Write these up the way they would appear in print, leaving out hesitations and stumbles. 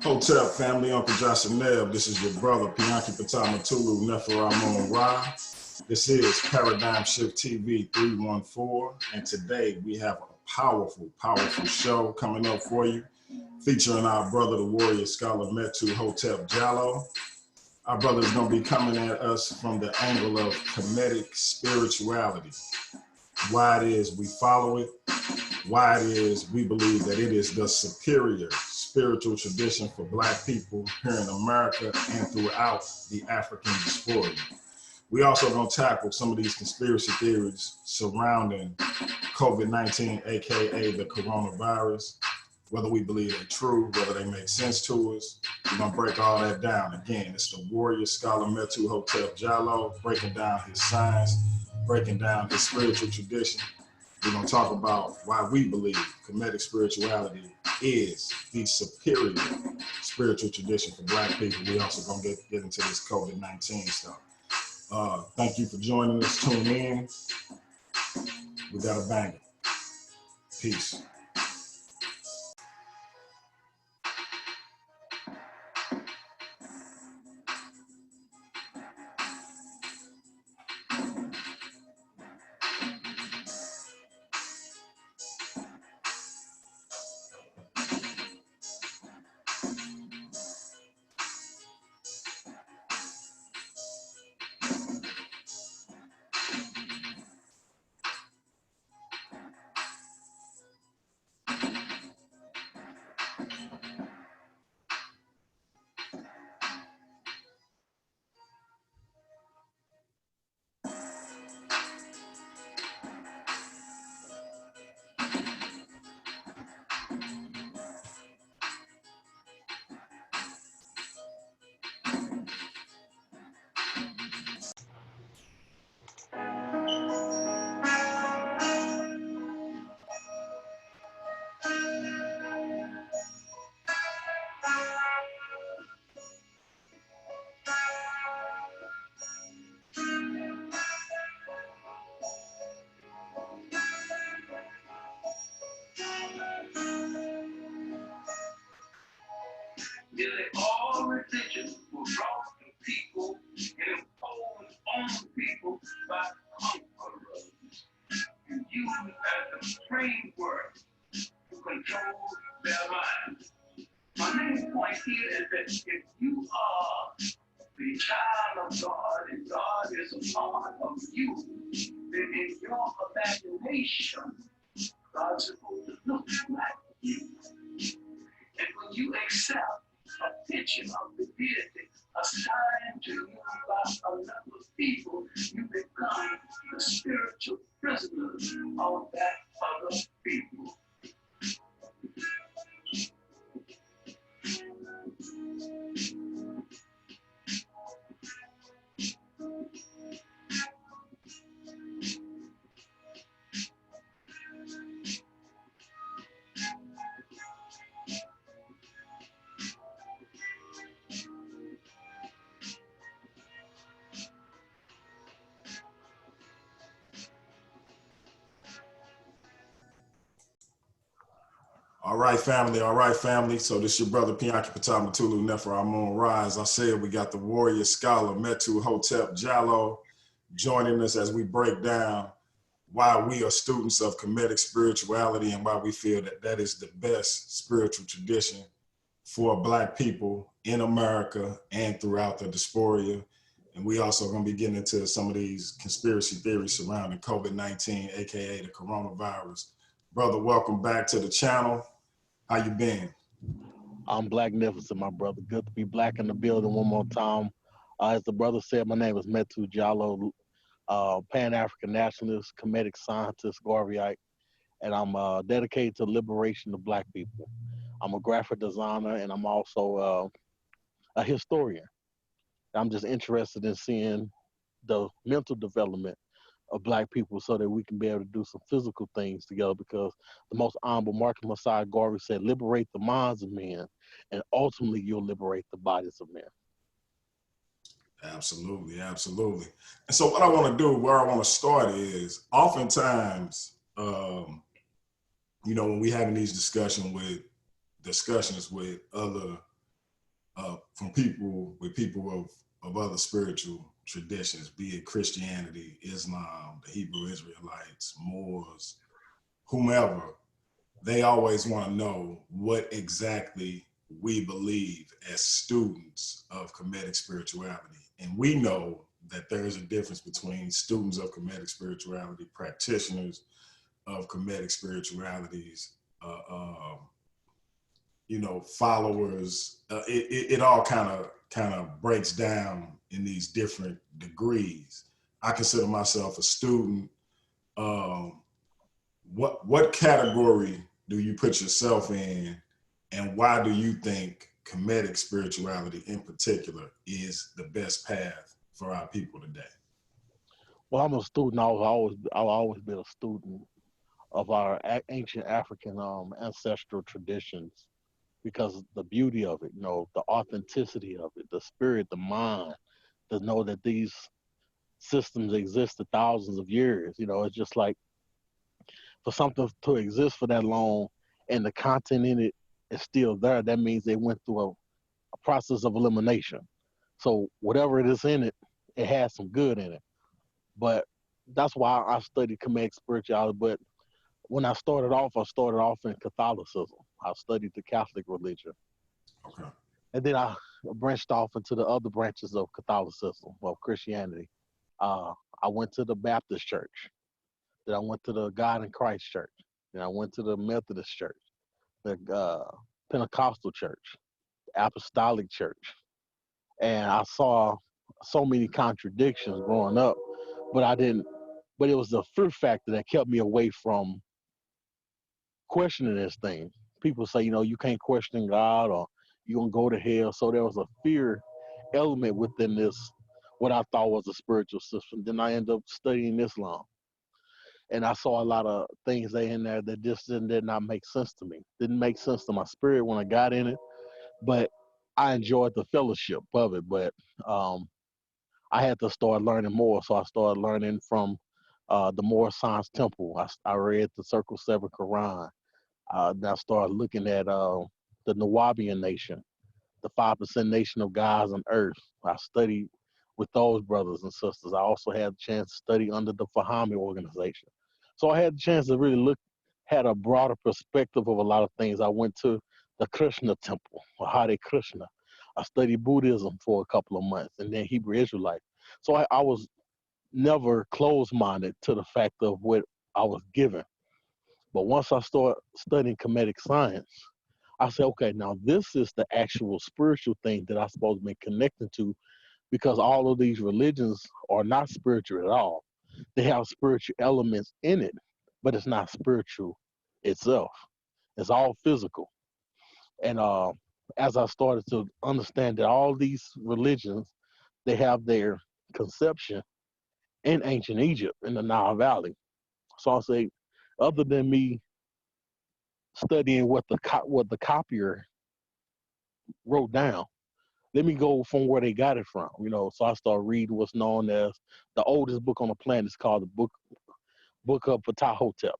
Hotep family, Uncle Jasanel. This is your brother, Pan-African Garveyite. This is Paradigm Shift TV 314. And today we have a powerful show coming up for you, featuring our brother, the Warrior Scholar Metuhotep Jallow. Our brother is going to be coming at us from the angle of Kemetic Spirituality. Why it is we follow it, why it is we believe that it is the superior spiritual tradition for Black people here in America and throughout the African diaspora. We also going to tackle some of these conspiracy theories surrounding COVID-19, aka the coronavirus, whether we believe they're true, whether they make sense to us. We're going to break all that down. Again, it's the Warrior Scholar Metuhotep Jallow, breaking down his science, breaking down his spiritual tradition. We're going to talk about why we believe Kemetic Spirituality is the superior spiritual tradition for Black people. We also going to get into this COVID-19 stuff. Thank you for joining us. Tune in. We got a banger. Peace. Nearly all religions were brought to people and imposed on people by conquerors and used as a framework to control their minds. My main point here is that if you are the child of God and God is a part of you, then in your imagination, God's supposed to look like you. And when you accept a picture of the deity assigned to you by another people, you become the spiritual prisoners of that other people. All right, family. So this is your brother, Pan-African Garveyite. I said we got the Warrior Scholar Metuhotep Jallow joining us as we break down why we are students of Kemetic Spirituality and why we feel that that is the best spiritual tradition for Black people in America and throughout the diaspora. And we also going to be getting into some of these conspiracy theories surrounding COVID-19, aka the coronavirus. Brother, welcome back to the channel. How you been? I'm Blacknificent, my brother. Good to be Black in the building one more time. As the brother said, my name is Metu Jallow, Pan-African nationalist, Kemetic scientist, Garveyite, and I'm dedicated to liberation of Black people. I'm a graphic designer, and I'm also a historian. I'm just interested in seeing the mental development of Black people so that we can be able to do some physical things together, because the most honorable Marcus Messiah Garvey said, liberate the minds of men, and ultimately you'll liberate the bodies of men. Absolutely. And so what I want to do, where I want to start is, oftentimes, when we having these discussions with other from people with people of other spiritual traditions, be it Christianity, Islam, the Hebrew Israelites, Moors, whomever, they always want to know what exactly we believe as students of Kemetic spirituality. And we know that there is a difference between students of Kemetic spirituality, practitioners of Kemetic spiritualities, followers. It all kind of breaks down in these different degrees. I consider myself a student. What category do you put yourself in, and why do you think Kemetic spirituality in particular is the best path for our people today? Well, I'm a student. I've always been a student of our ancient African ancestral traditions because the beauty of it, the authenticity of it, the spirit, the mind, to know that these systems existed thousands of years. It's just like for something to exist for that long and the content in it is still there, that means they went through a process of elimination. So whatever it is in it, it has some good in it. But that's why I studied Kemetic spirituality. But when I started off in Catholicism. I studied the Catholic religion. Okay. And then I branched off into the other branches of Catholicism, of Christianity. I went to the Baptist church. Then I went to the God in Christ church. Then I went to the Methodist church, the Pentecostal church, the Apostolic church. And I saw so many contradictions growing up, but but it was the fear factor that kept me away from questioning this thing. People say, you can't question God or you're going to go to hell. So there was a fear element within this, what I thought was a spiritual system. Then I ended up studying Islam. And I saw a lot of things in there that just did not make sense to me. Didn't make sense to my spirit when I got in it, but I enjoyed the fellowship of it. But I had to start learning more. So I started learning from the Moorish Science Temple. I read the Circle 7 Quran. Then I started looking at the Nawabian nation, the 5% nation of gods on earth. I studied with those brothers and sisters. I also had a chance to study under the Fahami organization. So I had a chance to really had a broader perspective of a lot of things. I went to the Krishna temple, or Hare Krishna. I studied Buddhism for a couple of months and then Hebrew Israelite. So I was never closed-minded to the fact of what I was given. But once I started studying Kemetic science, I said, okay, now this is the actual spiritual thing that I'm supposed to be connecting to, because all of these religions are not spiritual at all. They have spiritual elements in it, but it's not spiritual itself. It's all physical. And as I started to understand that all these religions, they have their conception in ancient Egypt in the Nile Valley. So I say, other than me studying what the copier wrote down, let me go from where they got it from. So I started reading what's known as the oldest book on the planet. It's called the Book of Ptahhotep.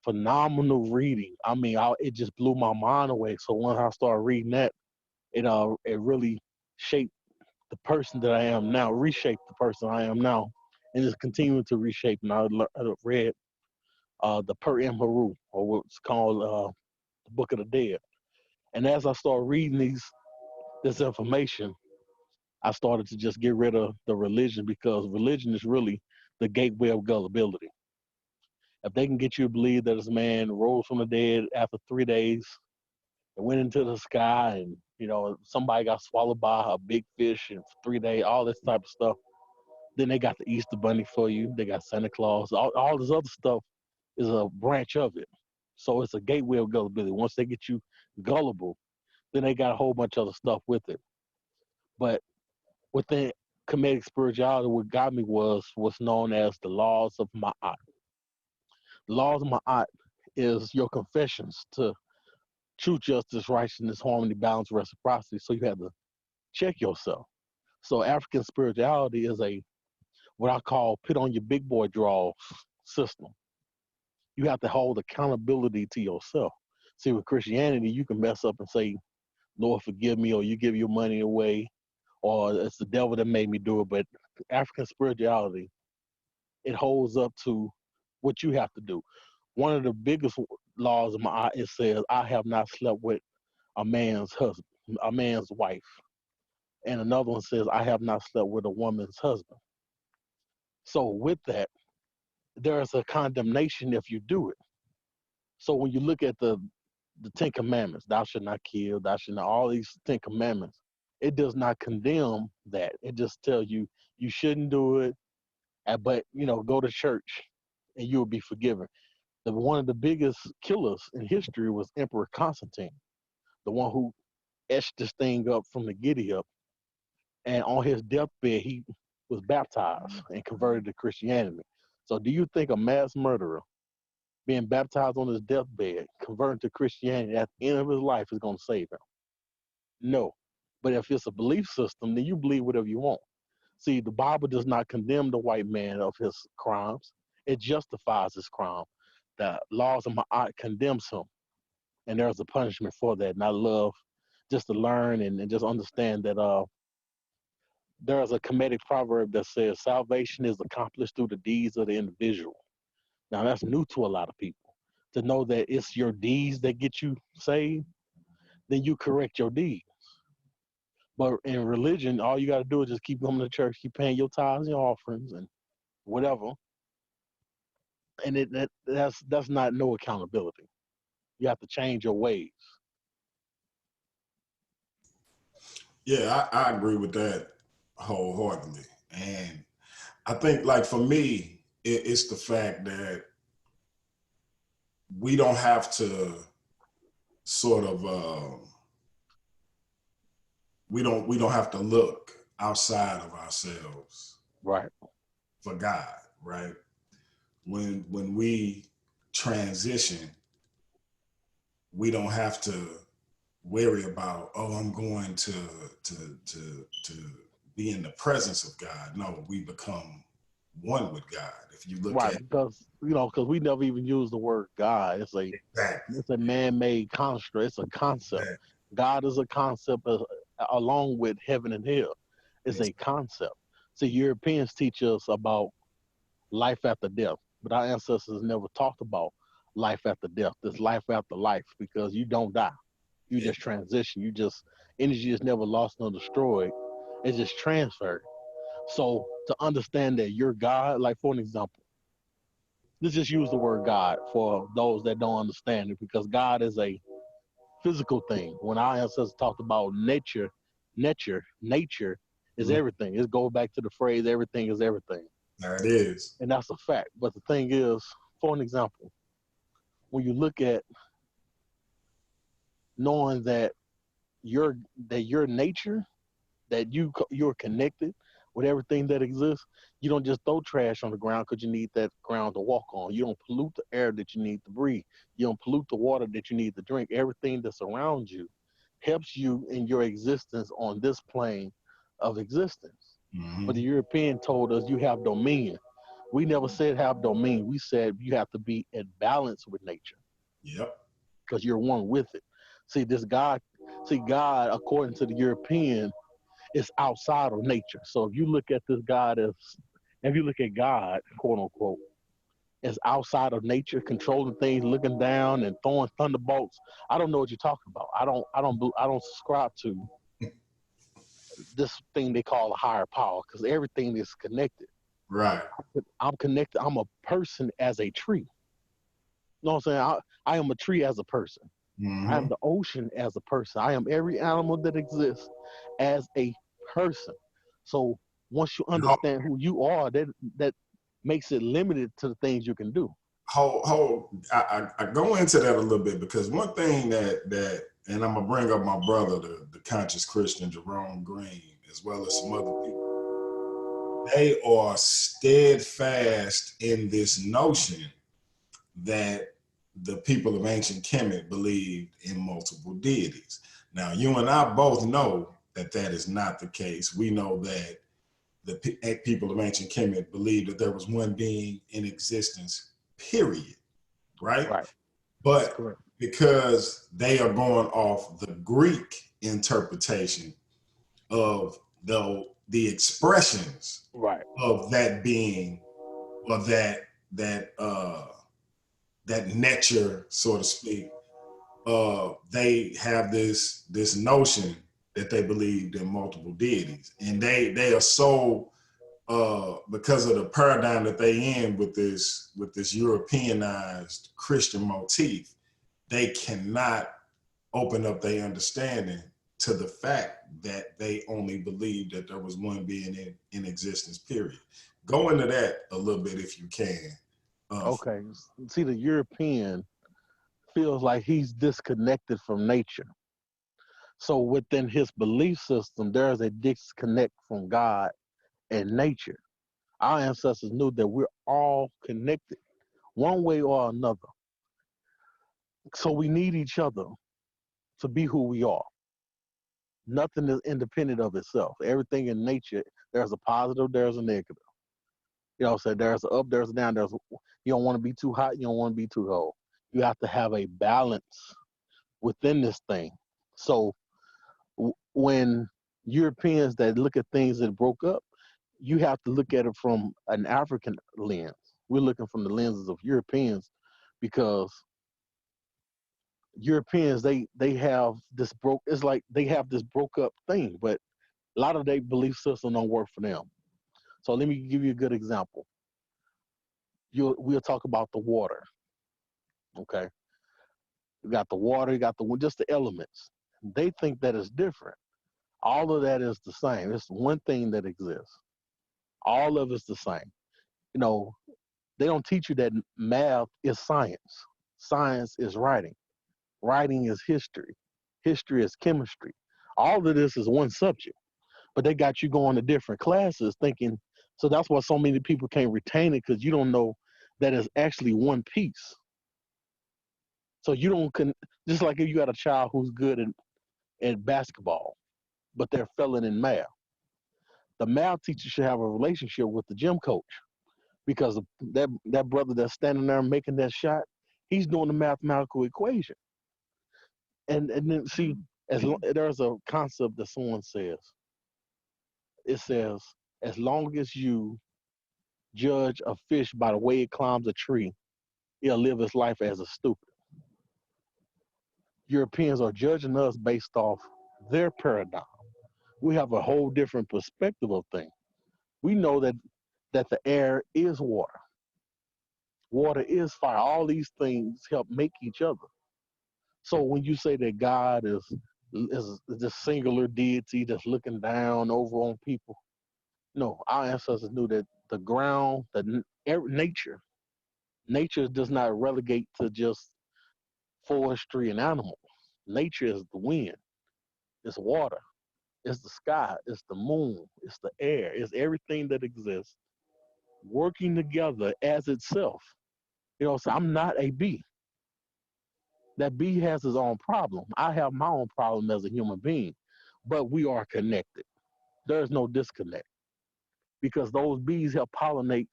Phenomenal reading. I mean, it just blew my mind away. So once I started reading that, it really shaped the person that I am now, reshaped the person I am now, and it's continuing to reshape. And I read the Per Haru, or what's called the Book of the Dead. And as I started reading this information, I started to just get rid of the religion, because religion is really the gateway of gullibility. If they can get you to believe that this man rose from the dead after 3 days and went into the sky, and somebody got swallowed by a big fish in 3 days, all this type of stuff, then they got the Easter Bunny for you. They got Santa Claus. All this other stuff is a branch of it. So it's a gateway of gullibility. Once they get you gullible, then they got a whole bunch of other stuff with it. But within Kemetic spirituality, what got me was what's known as the laws of Ma'at. The laws of Ma'at is your confessions to truth, justice, righteousness, harmony, balance, reciprocity. So you have to check yourself. So African spirituality is what I call put on your big boy draws system. You have to hold accountability to yourself. See, with Christianity, you can mess up and say Lord, forgive me, or you give your money away, or it's the devil that made me do it. But African spirituality, it holds up to what you have to do. One of the biggest laws of my, it says, I have not slept with a man's husband, a man's wife. And another one says, I have not slept with a woman's husband. So with that, there's a condemnation if you do it. So when you look at the Ten Commandments, thou shalt not kill, thou shalt not, all these Ten Commandments, it does not condemn that. It just tells you you shouldn't do it, but go to church and you will be forgiven. One of the biggest killers in history was Emperor Constantine, the one who etched this thing up from the Giddy up. And on his deathbed, he was baptized and converted to Christianity. So do you think a mass murderer being baptized on his deathbed, converting to Christianity at the end of his life is going to save him? No. But if it's a belief system, then you believe whatever you want. See, the Bible does not condemn the white man of his crimes. It justifies his crime. The laws of Ma'at condemns him. And there's a punishment for that. And I love just to learn and just understand that there's a Kemetic proverb that says salvation is accomplished through the deeds of the individual. Now, that's new to a lot of people. To know that it's your deeds that get you saved, then you correct your deeds. But in religion, all you got to do is just keep coming to church, keep paying your tithes and your offerings and whatever. And that's not no accountability. You have to change your ways. Yeah, I agree with that wholeheartedly. And I think, like, for me, it's the fact that we don't have to sort of we don't have to look outside of ourselves, Right. for God, right? When we transition, we don't have to worry about, oh, I'm going to be in the presence of God. No, we become one with God. If you look Right, at because we never even use the word God. exactly, It's a man-made construct. It's a concept. that, God is a concept along with heaven and hell. It's a concept. See, Europeans teach us about life after death, but our ancestors never talked about life after death. This life after life, because you don't die. You just transition. Energy is never lost nor destroyed. It's just transferred. So to understand that you're God, like for an example, let's just use the word God for those that don't understand it, because God is a physical thing. When our ancestors talked about nature is everything. It goes back to the phrase, everything is everything. there it is. And that's a fact. But the thing is, for an example, when you look at knowing that your nature, that you're connected with everything that exists, you don't just throw trash on the ground because you need that ground to walk on. You don't pollute the air that you need to breathe. You don't pollute the water that you need to drink. Everything that's around you helps you in your existence on this plane of existence. Mm-hmm. But the European told us you have dominion. We never said have dominion. We said you have to be in balance with nature. Yep. Because you're one with it. God, according to the European, is outside of nature. So if you look at God, quote unquote, as outside of nature, controlling things, looking down and throwing thunderbolts, I don't know what you're talking about. I don't subscribe to this thing they call a higher power, because everything is connected. Right. I'm connected. I'm a person as a tree. You know what I'm saying? I am a tree as a person. Mm-hmm. I am the ocean as a person. I am every animal that exists as a person. So once you understand who you are, that makes it limited to the things you can do. I go into that a little bit, because one thing that and I'm gonna bring up my brother, the conscious Christian Jerome Green, as well as some other people. They are steadfast in this notion that the people of ancient Kemet believed in multiple deities. Now, you and I both know that is not the case. We know that the people of ancient Kemet believed that there was one being in existence, period. Right? Right. But because they are going off the Greek interpretation of the expressions Right. of that being, or that nature, so to speak. They have this notion that they believed in multiple deities, and they are so because of the paradigm that they in with this Europeanized Christian motif, they cannot open up their understanding to the fact that they only believe that there was one being in existence, period. Go into that a little bit if you can. Okay. See, the European feels like he's disconnected from nature. So within his belief system, there is a disconnect from God and nature. Our ancestors knew that we're all connected one way or another. So we need each other to be who we are. Nothing is independent of itself. Everything in nature, there's a positive, there's a negative. You know, so there's an up, there's a down. You don't want to be too hot, you don't want to be too cold. You have to have a balance within this thing. So when Europeans that look at things that broke up, you have to look at it from an African lens. We're looking from the lenses of Europeans because Europeans they have this broke. It's like they have this broke up thing, but a lot of their belief system don't work for them. So let me give you a good example. We'll talk about the water. Okay, you got the water, you got the just the elements. They think that is different. All of that is the same. It's one thing that exists. All of it's the same. You know, they don't teach you that math is science. Science is writing. Writing is history. History is chemistry. All of this is one subject, but they got you going to different classes thinking. So that's why so many people can't retain it because you don't know that it's actually one piece. So you don't just like if you got a child who's good at basketball, but they're failing in math. The math teacher should have a relationship with the gym coach because that brother that's standing there making that shot, he's doing the mathematical equation. And then see, there's a concept that someone says. It says, as long as you judge a fish by the way it climbs a tree, he'll live his life as a stupid. Europeans are judging us based off their paradigm. We have a whole different perspective of things. We know that the air is water. Water is fire. All these things help make each other. So when you say that God is this singular deity that's looking down over on people, no, our ancestors knew that the ground, nature does not relegate to just forestry and animals. Nature is the wind, it's water, it's the sky, it's the moon, it's the air, it's everything that exists working together as itself. You know, so I'm not a bee. That bee has his own problem. I have my own problem as a human being, but we are connected. There's no disconnect because those bees help pollinate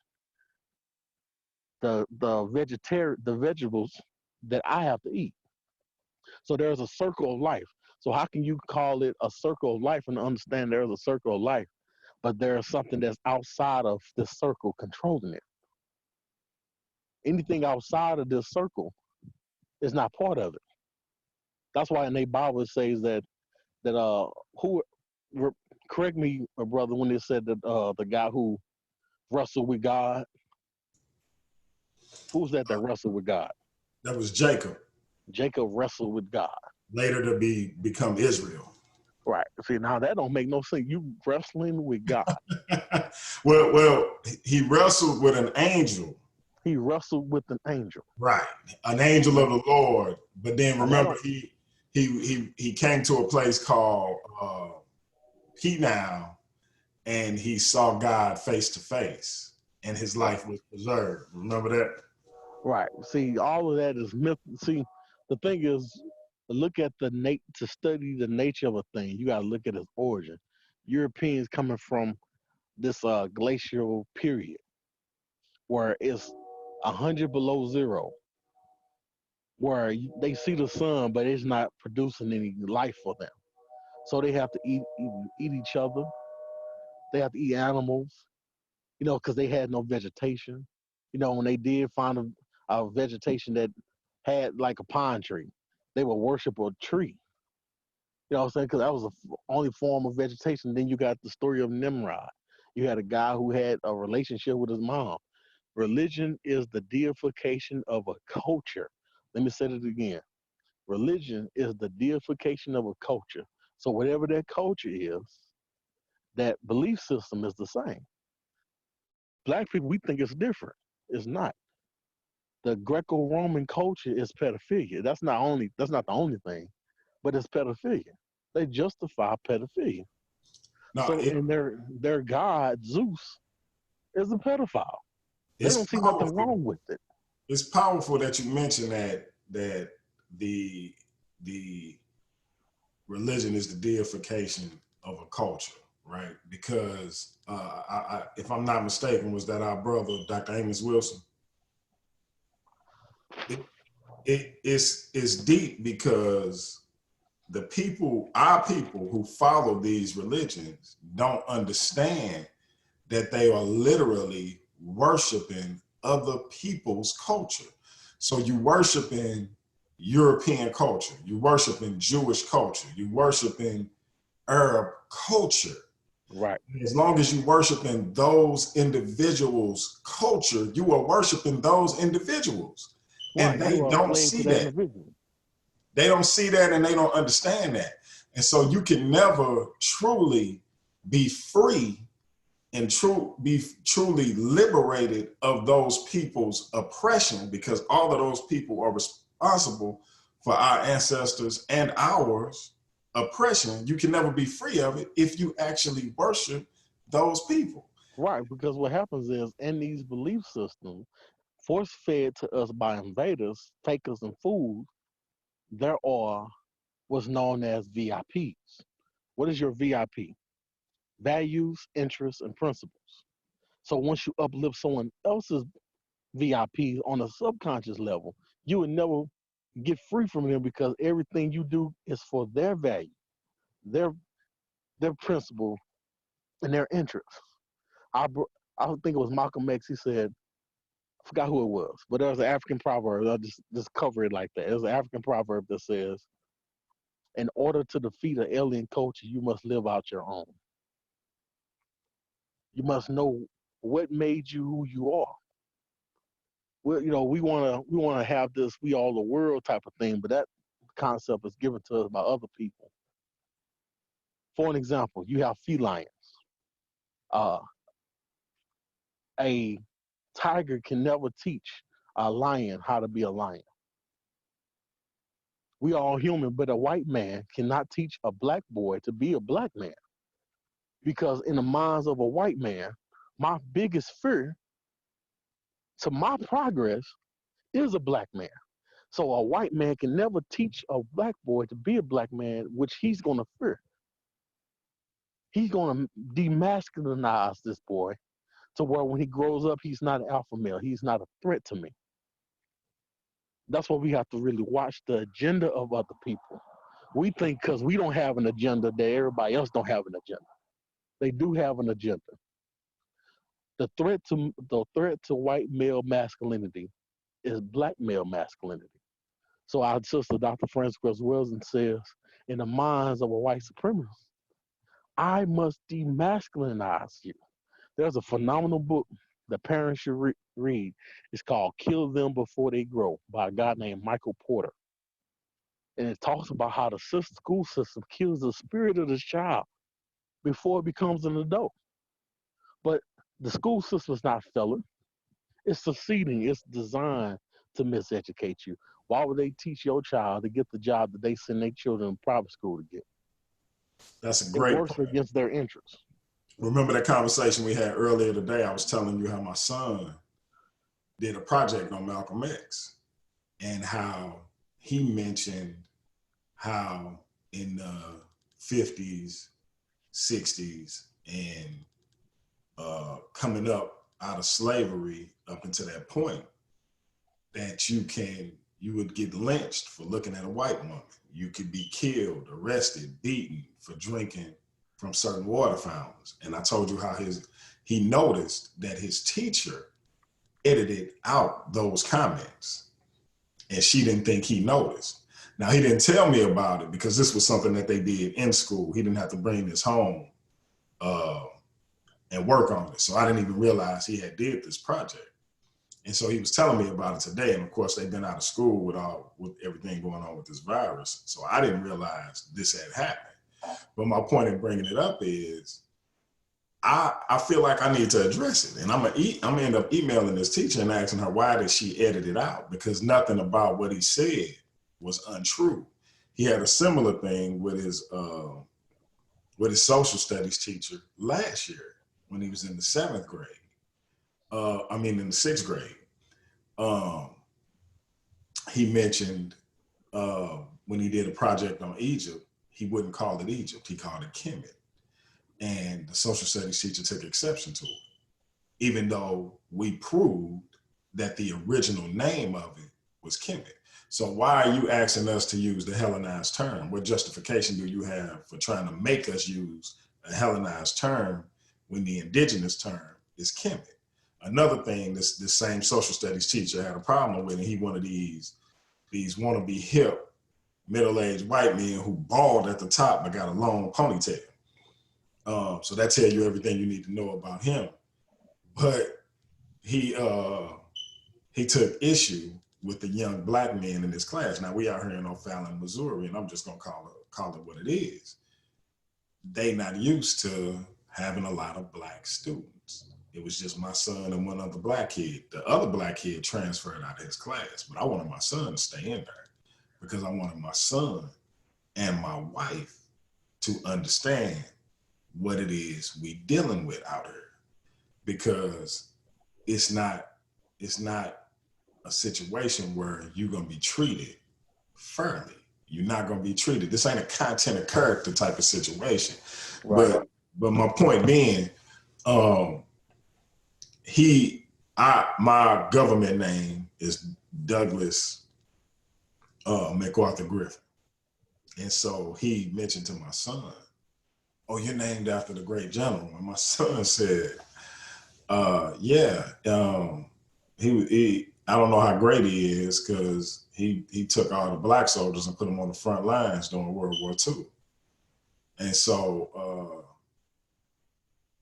the vegetables that I have to eat. So there's a circle of life. So how can you call it a circle of life and understand there's a circle of life, but there's something that's outside of this circle controlling it? Anything outside of this circle is not part of it. That's why in the Bible it says that who correct me, brother, when they said that the guy who wrestled with God, who's that wrestled with God? That was Jacob. Jacob wrestled with God. Later to become Israel. Right. See, now that don't make no sense. You wrestling with God. well, he wrestled with an angel. He wrestled with an angel. Right, an angel of the Lord. But then remember, he came to a place called Penal, and he saw God face to face, and his life was preserved. Remember that? Right. See, all of that is myth. See, the thing is, look at to study the nature of a thing. You got to look at its origin. Europeans coming from this glacial period where it's 100 below zero, where they see the sun, but it's not producing any life for them. So they have to eat each other. They have to eat animals, because they had no vegetation. When they did find a vegetation that had like a pine tree, they would worship a tree. You know what I'm saying? Because that was the only form of vegetation. Then you got the story of Nimrod. You had a guy who had a relationship with his mom. Religion is the deification of a culture. Let me say it again. Religion is the deification of a culture. So whatever that culture is, that belief system is the same. Black people, we think it's different. It's not. The Greco-Roman culture is pedophilia. That's not the only thing, but it's pedophilia. They justify pedophilia. No, So and their god Zeus is a pedophile. They it's don't see nothing powerful. wrong with it. It's powerful that you mentioned that the religion is the deification of a culture, right? Because if I'm not mistaken, was that our brother Dr. Amos Wilson? It's deep because our people who follow these religions don't understand that they are literally worshiping other people's culture. So you worshiping European culture, you worshiping Jewish culture, you worshiping Arab culture. Right. As long as you worshiping those individuals' culture, you are worshiping those individuals. Right. And You they are a don't slave to see that that. individual. They don't see that and they don't understand that. And so you can never truly be free and be truly liberated of those people's oppression, because all of those people are responsible for our ancestors and ours oppression. You can never be free of it if you actually worship those people. Right, because what happens is in these belief systems, force fed to us by invaders, fakers, and fools, there are what's known as VIPs. What is your VIP? Values, interests, and principles. So once you uplift someone else's VIP on a subconscious level, you would never get free from them because everything you do is for their value, their principle, and their interests. I think it was Malcolm X. He said, I forgot who it was, but there was an African proverb. I'll just cover it like that. There's an African proverb that says, in order to defeat an alien culture, you must live out your own. You must know what made you who you are. Well, we wanna have this we all the world type of thing, but that concept is given to us by other people. For an example, you have felines. Uh, a tiger can never teach a lion how to be a lion. We all human, but a white man cannot teach a black boy to be a black man. Because in the minds of a white man, my biggest fear to my progress is a black man. So a white man can never teach a black boy to be a black man, which he's going to fear. He's going to demasculinize this boy to where when he grows up, he's not an alpha male. He's not a threat to me. That's why we have to really watch the agenda of other people. We think because we don't have an agenda that everybody else don't have an agenda. They do have an agenda. The threat to white male masculinity is black male masculinity. So our sister, Dr. Frances Wilson, says, in the minds of a white supremacist, I must demasculinize you. There's a phenomenal book that parents should read. It's called Kill Them Before They Grow by a guy named Michael Porter. And it talks about how the school system kills the spirit of the child before it becomes an adult. But the school system is not failing. It's succeeding. It's designed to miseducate you. Why would they teach your child to get the job that they send their children in private school to get? That's a It great works point. against their interests. Remember that conversation we had earlier today? I was telling you how my son did a project on Malcolm X and how he mentioned how in the 50s, 60s, and coming up out of slavery up until that point, that you would get lynched for looking at a white woman. you could be killed, arrested, beaten for drinking from certain water fountains. And I told you how he noticed that his teacher edited out those comments, and she didn't think he noticed. Now, he didn't tell me about it because this was something that they did in school. He didn't have to bring this home and work on it. So I didn't even realize he had did this project. And so he was telling me about it today. And of course, they've been out of school with everything going on with this virus. So I didn't realize this had happened. But my point in bringing it up is I feel like I need to address it. And I'm gonna end up emailing this teacher and asking her, why did she edit it out? Because nothing about what he said was untrue. He had a similar thing with his social studies teacher last year when he was in the 7th grade. In the 6th grade. He mentioned when he did a project on Egypt, he wouldn't call it Egypt, he called it Kemet. And the social studies teacher took exception to it, even though we proved that the original name of it was Kemet. So why are you asking us to use the Hellenized term? What justification do you have for trying to make us use a Hellenized term when the indigenous term is Kemet? Another thing, this same social studies teacher had a problem with, and he one of these wannabe hip, middle-aged white men who bald at the top but got a long ponytail. So that tells you everything you need to know about him. But he took issue with the young black men in his class. Now we out here in O'Fallon, Missouri, and I'm just gonna call it what it is. They not used to having a lot of black students. It was just my son and one other black kid. The other black kid transferred out of his class, but I wanted my son to stay in there because I wanted my son and my wife to understand what it is we dealing with out here, because it's not a situation where you're gonna be treated fairly. You're not gonna be treated. This ain't a content or character type of situation. Right. But my point being, my government name is Douglas MacArthur Griffin. And so he mentioned to my son, oh, you're named after the great general. And my son said, yeah, I don't know how great he is because he took all the black soldiers and put them on the front lines during World War II. And so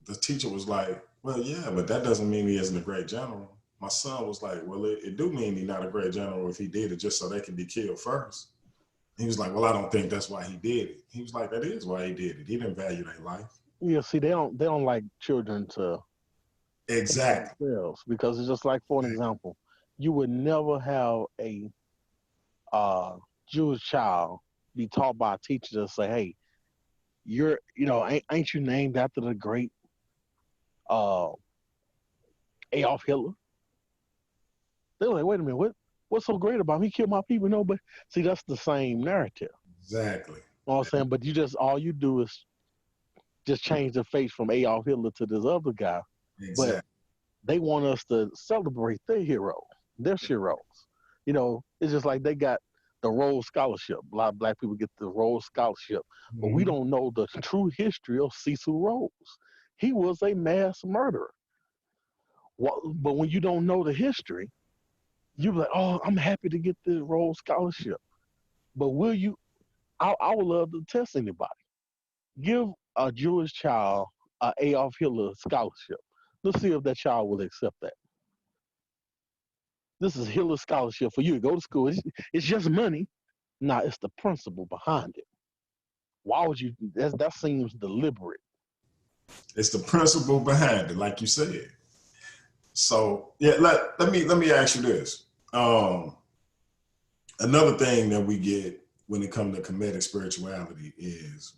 the teacher was like, well, yeah, but that doesn't mean he isn't a great general. My son was like, well, it do mean he's not a great general if he did it just so they could be killed first. He was like, well, I don't think that's why he did it. He was like, that is why he did it. He didn't value their life. Yeah, see, they don't like children to exactly themselves, because it's just like, for an example, you would never have a Jewish child be taught by a teacher to say, hey, ain't you named after the great Adolf Hitler? They're like, wait a minute, what's so great about him? He killed my people. No, but see, that's the same narrative. Exactly. You know what I'm saying? But all you do is just change the face from Adolf Hitler to this other guy. Exactly. But they want us to celebrate their hero, their heroes. It's just like they got the Rhodes Scholarship. A lot of black people get the Rhodes Scholarship, but we don't know the true history of Cecil Rhodes. He was a mass murderer. But when you don't know the history, you're like, oh, I'm happy to get the Rhodes Scholarship. But will you? I would love to test anybody. Give a Jewish child an Adolf Hitler scholarship. Let's see if that child will accept that. This is Hitler scholarship for you to go to school. It's just money. Nah, it's the principle behind it. Why would you? That seems deliberate. It's the principle behind it, like you said. So yeah, let me ask you this. Another thing that we get when it comes to Kemetic spirituality is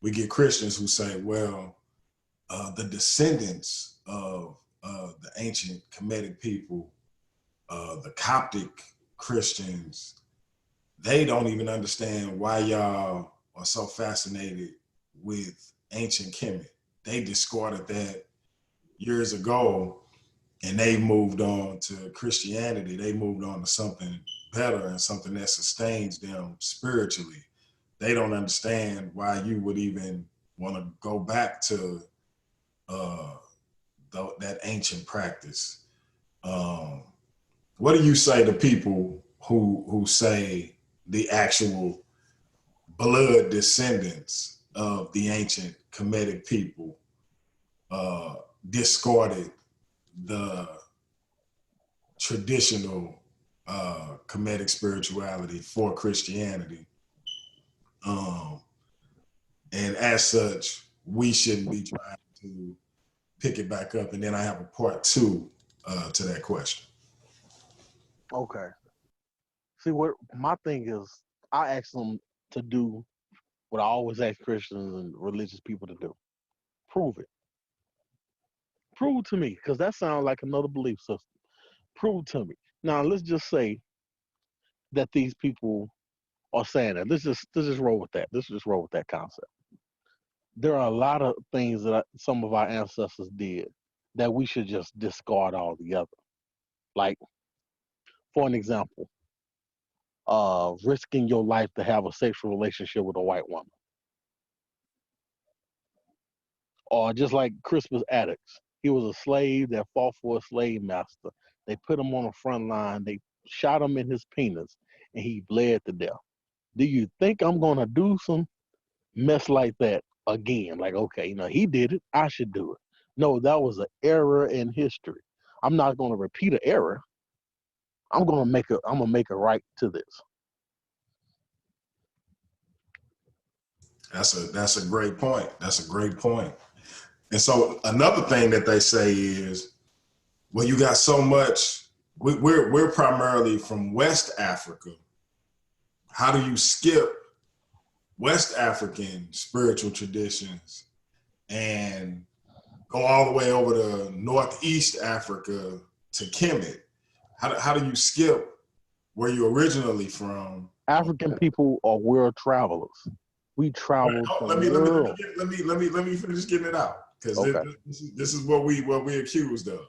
we get Christians who say, well, the descendants of the ancient Kemetic people, the Coptic Christians, they don't even understand why y'all are so fascinated with ancient Kemet. They discarded that years ago, and they moved on to Christianity. They moved on to something better and something that sustains them spiritually. They don't understand why you would even want to go back to that ancient practice. What do you say to people who say the actual blood descendants of the ancient Kemetic people discarded the traditional Kemetic spirituality for Christianity? And as such, we shouldn't be trying to pick it back up. And then I have a part two to that question. Okay. See, what my thing is, I ask them to do what I always ask Christians and religious people to do: prove it. Prove to me, because that sounds like another belief system. Prove to me. Now, let's just say that these people are saying that. Let's just roll with that. Let's just roll with that concept. There are a lot of things that some of our ancestors did that we should just discard altogether. Like, for an example, risking your life to have a sexual relationship with a white woman. Or just like Crispus Attucks. He was a slave that fought for a slave master. They put him on the front line. They shot him in his penis, and he bled to death. Do you think I'm going to do some mess like that again? Like, okay, he did it. I should do it. No, that was an error in history. I'm not going to repeat an error. I'm going to make a right to this. That's a great point. That's a great point. And so another thing that they say is, well, you got so much. We're primarily from West Africa. How do you skip West African spiritual traditions and go all the way over to Northeast Africa to Kemet? How do you skip where you're originally from? African people are world travelers. We travel the world. Let me finish getting it out, because Okay. this is what we accused of.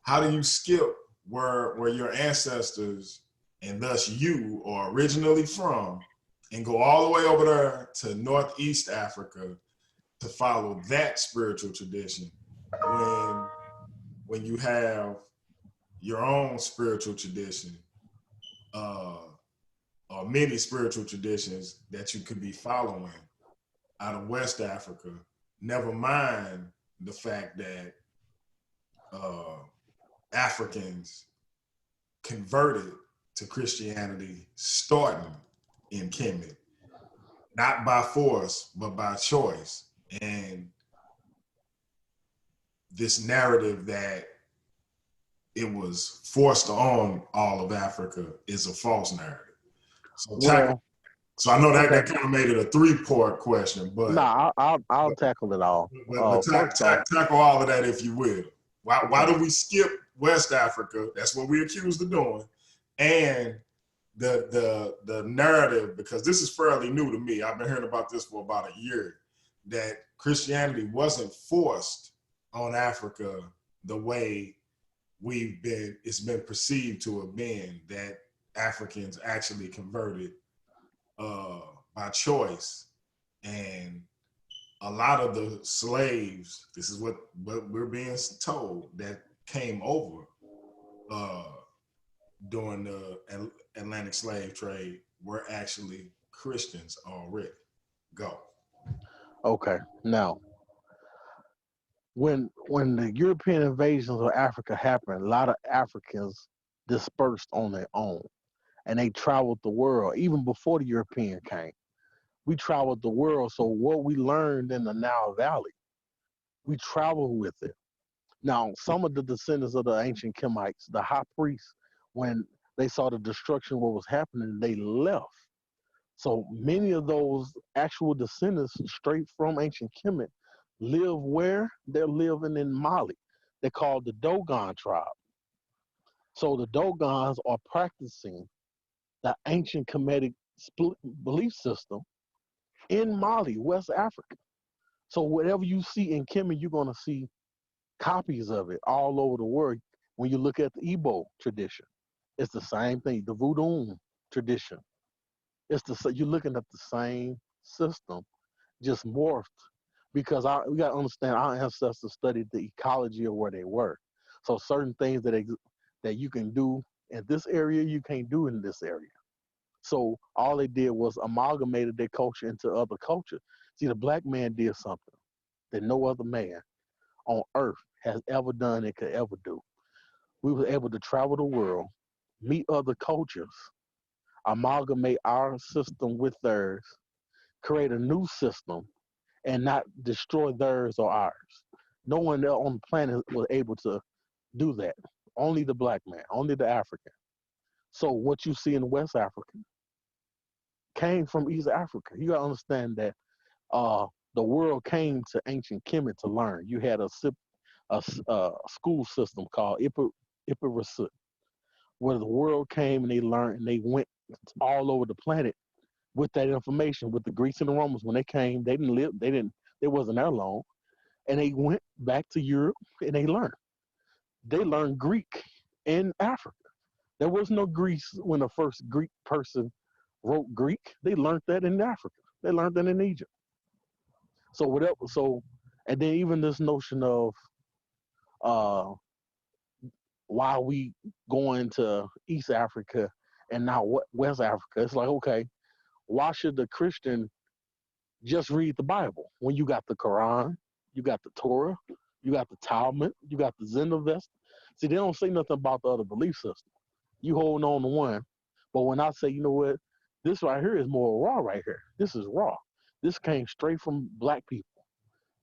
How do you skip where your ancestors and thus you are originally from, and go all the way over there to Northeast Africa to follow that spiritual tradition when you have your own spiritual tradition, or many spiritual traditions that you could be following out of West Africa, never mind the fact that Africans converted to Christianity starting in Kemet, not by force, but by choice. And this narrative that it was forced on all of Africa is a false narrative. So I know that kind of made it a three-part question, but I'll tackle it all. Tackle all of that if you will. Why do we skip West Africa? That's what we accused of doing, and the narrative, because this is fairly new to me. I've been hearing about this for about a year, that Christianity wasn't forced on Africa the way it's been perceived to have been, that Africans actually converted by choice. And a lot of the slaves, this is what we're being told, that came over during the Atlantic slave trade were actually Christians already. Go. Okay. Now, when the European invasions of Africa happened, a lot of Africans dispersed on their own, and they traveled the world even before the European came. We traveled the world, so what we learned in the Nile Valley, we traveled with it. Now, some of the descendants of the ancient Kemites, the high priests, when they saw the destruction of what was happening, they left. So many of those actual descendants straight from ancient Kemet live where? They're living in Mali. They're called the Dogon tribe. So the Dogons are practicing the ancient Kemetic belief system in Mali, West Africa. So whatever you see in Kemet, you're going to see copies of it all over the world when you look at the Igbo tradition. It's the same thing. The voodoo tradition. You're looking at the same system, just morphed. Because we got to understand our ancestors studied the ecology of where they were. So certain things that you can do in this area, you can't do in this area. So all they did was amalgamated their culture into other cultures. See, the black man did something that no other man on earth has ever done and could ever do. We were able to travel the world, meet other cultures, amalgamate our system with theirs, create a new system, and not destroy theirs or ours. No one else on the planet was able to do that. Only the black man, only the African. So what you see in West Africa came from East Africa. You gotta understand that the world came to ancient Kemet to learn. You had a school system called Ippirasut, where the world came and they learned and they went all over the planet with that information. With the Greeks and the Romans, when they came, they didn't live, they wasn't there long, and they went back to Europe and they learned. They learned Greek in Africa. There was no Greece when the first Greek person wrote Greek. They learned that in Africa. They learned that in Egypt. So whatever. So, and then even this notion of uh, why we going to East Africa and not West Africa. It's like, okay, why should the Christian just read the Bible when you got the Quran, you got the Torah, you got the Talmud, you got the Zendavest? See, they don't say nothing about the other belief system. You holding on to one, but when I say, you know what, this right here is more raw right here. This is raw. This came straight from black people,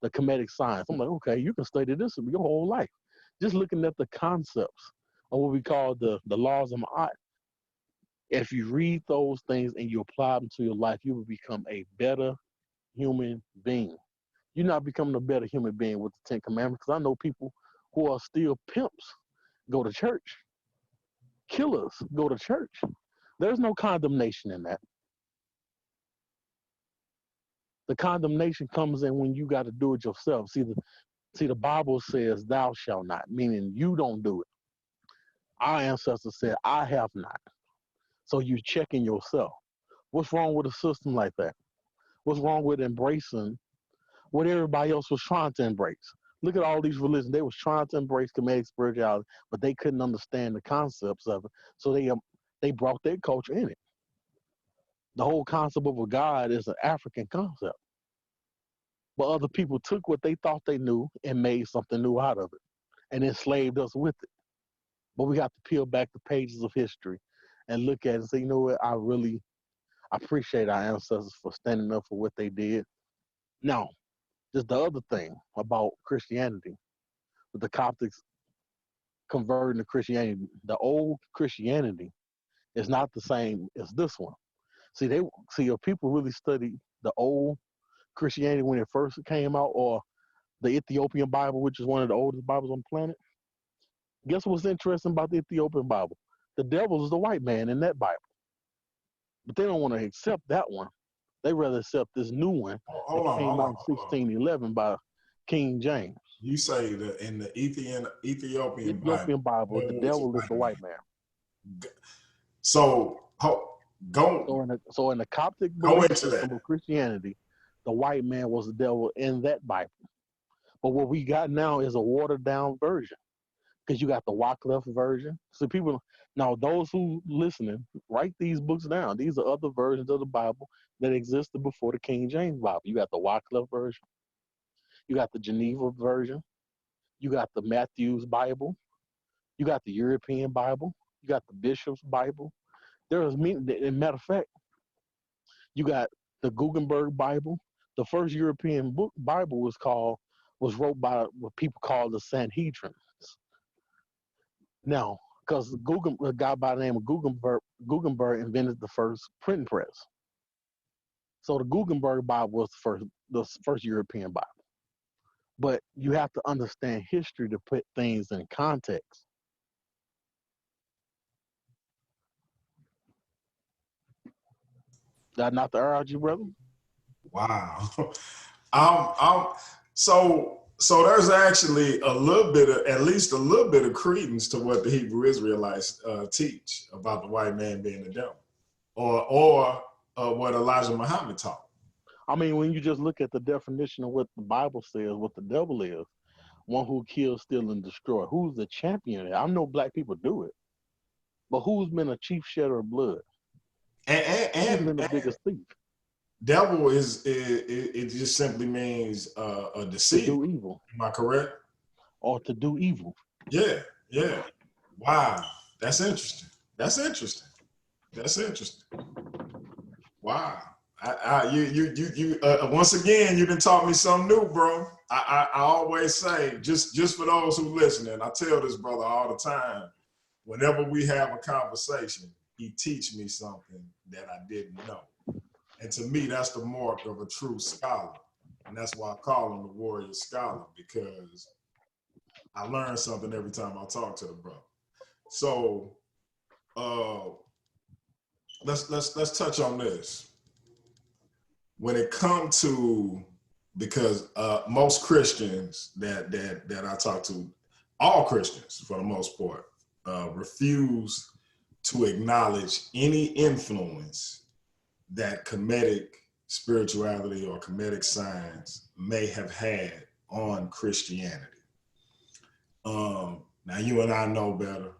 the Kemetic science. I'm like, okay, you can study this your whole life. Just looking at the concepts of what we call the laws of Ma'at. If you read those things and you apply them to your life, you will become a better human being. You're not becoming a better human being with the Ten Commandments, because I know people who are still pimps go to church. Killers go to church. There's no condemnation in that. The condemnation comes in when you got to do it yourself. See, the Bible says, "Thou shalt not," meaning you don't do it. Our ancestors said, "I have not." So you checking yourself. What's wrong with a system like that? What's wrong with embracing what everybody else was trying to embrace? Look at all these religions. They was trying to embrace Kemetic spirituality, but they couldn't understand the concepts of it. So they brought their culture in it. The whole concept of a God is an African concept. But other people took what they thought they knew and made something new out of it and enslaved us with it. But we got to peel back the pages of history and look at it and say, you know what, I really appreciate our ancestors for standing up for what they did. Now, there's the other thing about Christianity, with the Coptics converting to Christianity. The old Christianity is not the same as this one. See, if people really study the old Christianity when it first came out, or the Ethiopian Bible, which is one of the oldest Bibles on the planet, guess what's interesting about the Ethiopian Bible? The devil is the white man in that Bible. But they don't want to accept that one. They rather accept this new one that came out in 1611 by King James. You say that in the Ethiopian Bible, the devil is the white man. So in the Coptic belief system of Christianity, the white man was the devil in that Bible. But what we got now is a watered down version, because you got the Wycliffe version. So people, now those who listening, write these books down. These are other versions of the Bible that existed before the King James Bible. You got the Wycliffe version. You got the Geneva version. You got the Matthew's Bible. You got the European Bible. You got the Bishop's Bible. As a matter of fact, you got the Gutenberg Bible. The first European Bible was wrote by what people call the Sanhedrins. Now, because a guy by the name of Gutenberg invented the first printing press. So the Gutenberg Bible was the first European Bible. But you have to understand history to put things in context. That not the urge, brother? Wow. So So there's actually a little bit of, at least a little bit of credence to what the Hebrew Israelites teach about the white man being the devil, or what Elijah Muhammad taught. I mean, when you just look at the definition of what the Bible says, what the devil is, one who kills, steal, and destroy. Who's the champion? I know black people do it, but who's been a chief shedder of blood? Who's been the biggest thief? Devil is it just simply means a deceiver. To do evil. Am I correct? Or to do evil. Yeah, yeah. Wow, that's interesting. That's interesting. That's interesting. Wow. You once again, you done taught me something new, bro. I always say, just for those who listening, I tell this brother all the time, whenever we have a conversation, he teach me something that I didn't know. And to me, that's the mark of a true scholar. And that's why I call him the Warrior Scholar, because I learn something every time I talk to the brother. So let's touch on this. When it comes to, because most Christians that I talk to, all Christians for the most part, refuse to acknowledge any influence that Kemetic spirituality or Kemetic science may have had on Christianity. Now you and I know better.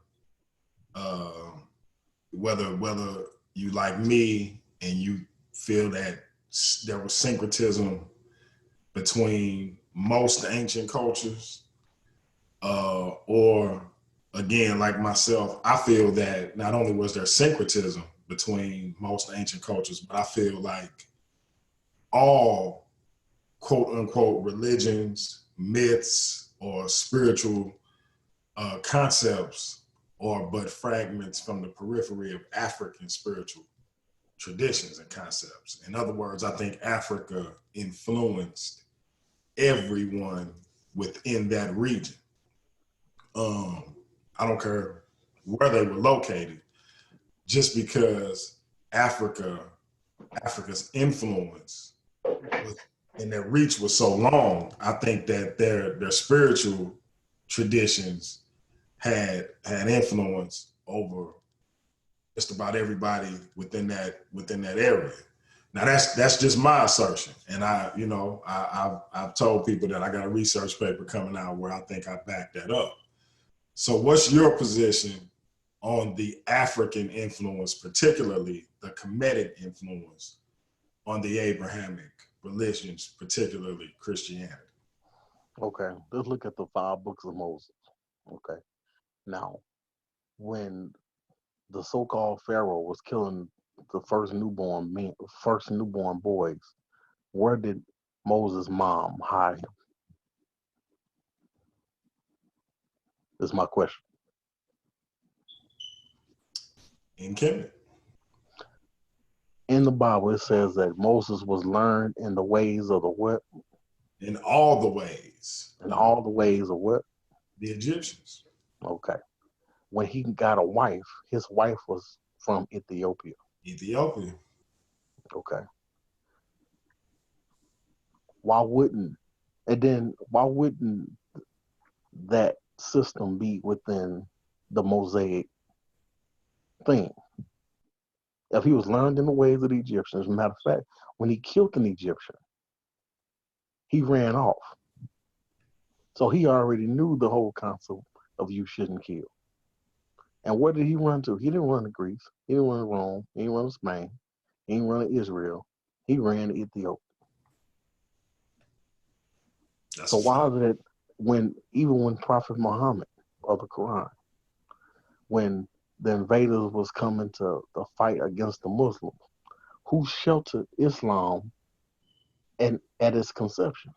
Whether you like me and you feel that there was syncretism between most ancient cultures, or again, like myself, I feel that not only was there syncretism between most ancient cultures, but I feel like all quote unquote religions, myths, or spiritual concepts are but fragments from the periphery of African spiritual traditions and concepts. In other words, I think Africa influenced everyone within that region. I don't care where they were located, just because Africa's influence and their reach was so long. I think that their spiritual traditions had influence over just about everybody within that area. Now that's just my assertion, and I've told people that I got a research paper coming out where I think I back that up. So what's your position on the African influence, particularly the Kemetic influence on the Abrahamic religions, particularly Christianity? Okay, let's look at the 5 books of Moses. Okay, now when the so-called Pharaoh was killing the first newborn boys, where did Moses' mom hide him? That's my question. In Kemet. In the Bible, it says that Moses was learned in the ways of the what? In all the ways. In all the ways of what? The Egyptians. Okay. When he got a wife, his wife was from Ethiopia. Ethiopia. Okay. Why wouldn't that system be within the Mosaic thing? If he was learned in the ways of the Egyptians, as a matter of fact, when he killed an Egyptian, he ran off. So he already knew the whole concept of you shouldn't kill. And where did he run to? He didn't run to Greece. He didn't run to Rome. He didn't run to Spain. He didn't run to Israel. He ran to Ethiopia. So why is it even when Prophet Muhammad of the Quran, when the invaders was coming to the fight against the Muslims, who sheltered Islam and at its conception?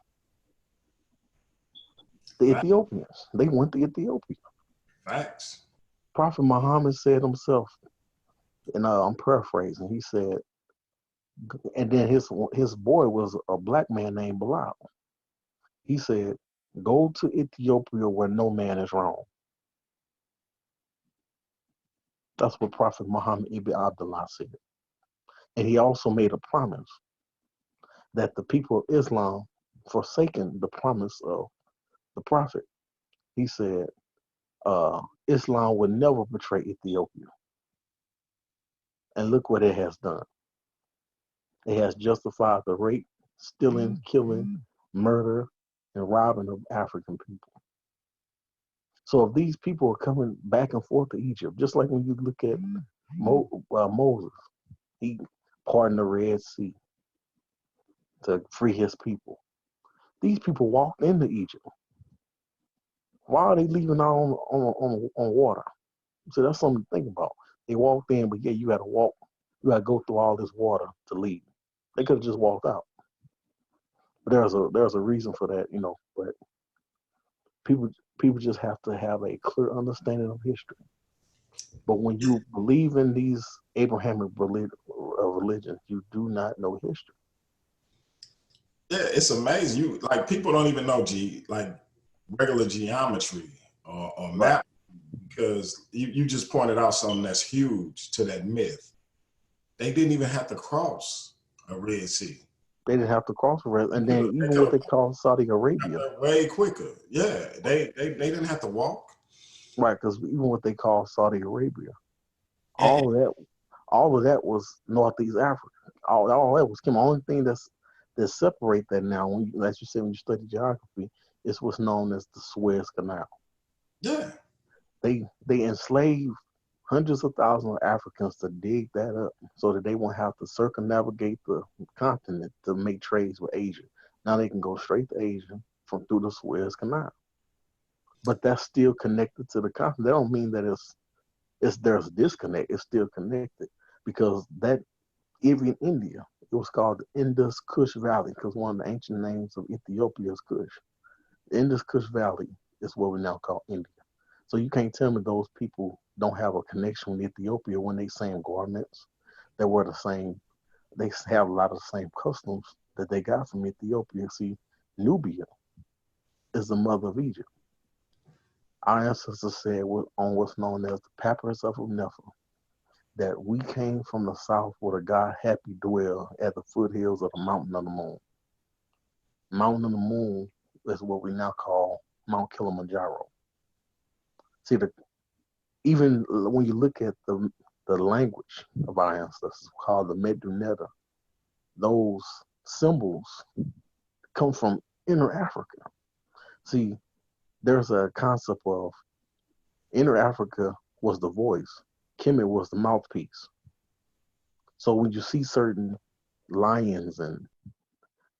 The Ethiopians. They went to Ethiopia. Facts. Prophet Muhammad said himself, and I'm paraphrasing, he said, and then his boy was a black man named Bilal. He said, go to Ethiopia where no man is wrong. That's what Prophet Muhammad ibn Abdullah said. And he also made a promise that the people of Islam forsaken the promise of the prophet. He said, Islam would never betray Ethiopia. And look what it has done. It has justified the rape, stealing, killing, murder, and robbing of African people. So if these people are coming back and forth to Egypt, just like when you look at Moses, he parted the Red Sea to free his people. These people walked into Egypt. Why are they leaving out on water? So that's something to think about. They walked in, but yeah, you got to walk. You got to go through all this water to leave. They could have just walked out. But there's a reason for that, you know. But people just have to have a clear understanding of history. But when you believe in these Abrahamic religions, you do not know history. Yeah, it's amazing. You like people don't even know like regular geometry or Right. map, because you just pointed out something that's huge to that myth. They didn't even have to cross a Red Sea. They didn't have to cross the Red, and then even what they call Saudi Arabia, way quicker. Yeah, they didn't have to walk. right? Because even what they call Saudi Arabia, all of that was Northeast Africa. All that was Kim. The only thing that separate that now, when you, as you said, when you study geography, is what's known as the Suez Canal. Yeah. They enslaved hundreds of thousands of Africans to dig that up so that they won't have to circumnavigate the continent to make trades with Asia. Now they can go straight to Asia from through the Suez Canal. But that's still connected to the continent. That don't mean that there's a disconnect. It's still connected because that even in India, it was called the Indus Kush Valley because one of the ancient names of Ethiopia is Kush. The Indus Kush Valley is what we now call India. So you can't tell me those people don't have a connection with Ethiopia when they same garments. They wear the same. They have a lot of the same customs that they got from Ethiopia. See, Nubia is the mother of Egypt. Our ancestors said on what's known as the Papyrus of Nefer that we came from the south where the god Happy dwell at the foothills of the Mountain of the Moon. Mountain of the Moon is what we now call Mount Kilimanjaro. See, even when you look at the language of our ancestors called the Meduneta, those symbols come from Inner Africa. See, there's a concept of Inner Africa was the voice, Kemet was the mouthpiece. So when you see certain lions and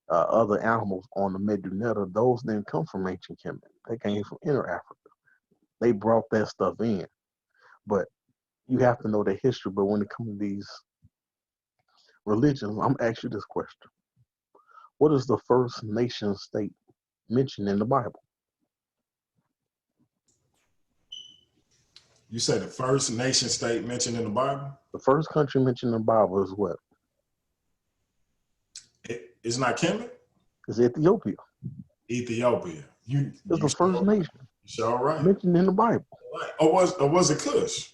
other animals on the Meduneta, those didn't come from ancient Kemet. They came from Inner Africa. They brought that stuff in. But you have to know the history. But when it comes to these religions, I'm asking you this question. What is the first nation state mentioned in the Bible? You said the first nation state mentioned in the Bible? The first country mentioned in the Bible is what? It's not Kemet? It's Ethiopia. Ethiopia. It's the first nation right. mentioned in the Bible. Right. Or was it Kush?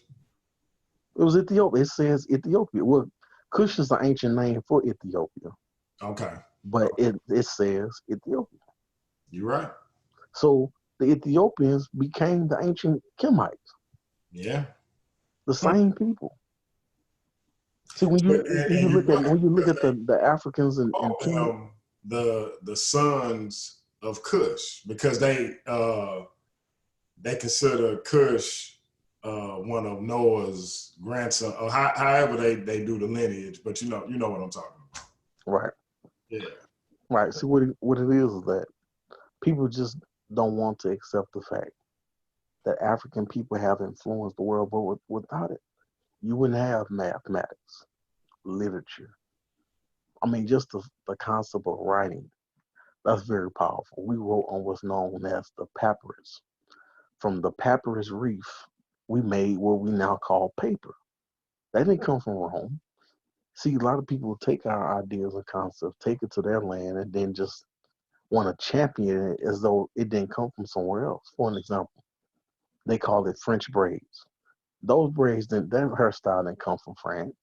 It was Ethiopia. It says Ethiopia. Well, Cush is the ancient name for Ethiopia. Okay. But it says Ethiopia. You're right. So the Ethiopians became the ancient Kemites. Yeah. The same people. See, when you look at the Africans and Kemet, the sons of Cush, because they consider Cush one of Noah's grandson, or however they do the lineage, but you know what I'm talking about. Right. Yeah. Right. See, what it is that people just don't want to accept the fact that African people have influenced the world, but without it, you wouldn't have mathematics, literature. I mean, just the concept of writing, that's very powerful. We wrote on what's known as the papyrus. From the papyrus reef, we made what we now call paper. That didn't come from Rome. See, a lot of people take our ideas and concepts, take it to their land, and then just want to champion it as though it didn't come from somewhere else. For an example, they call it French braids. Those braids, that hairstyle didn't come from France.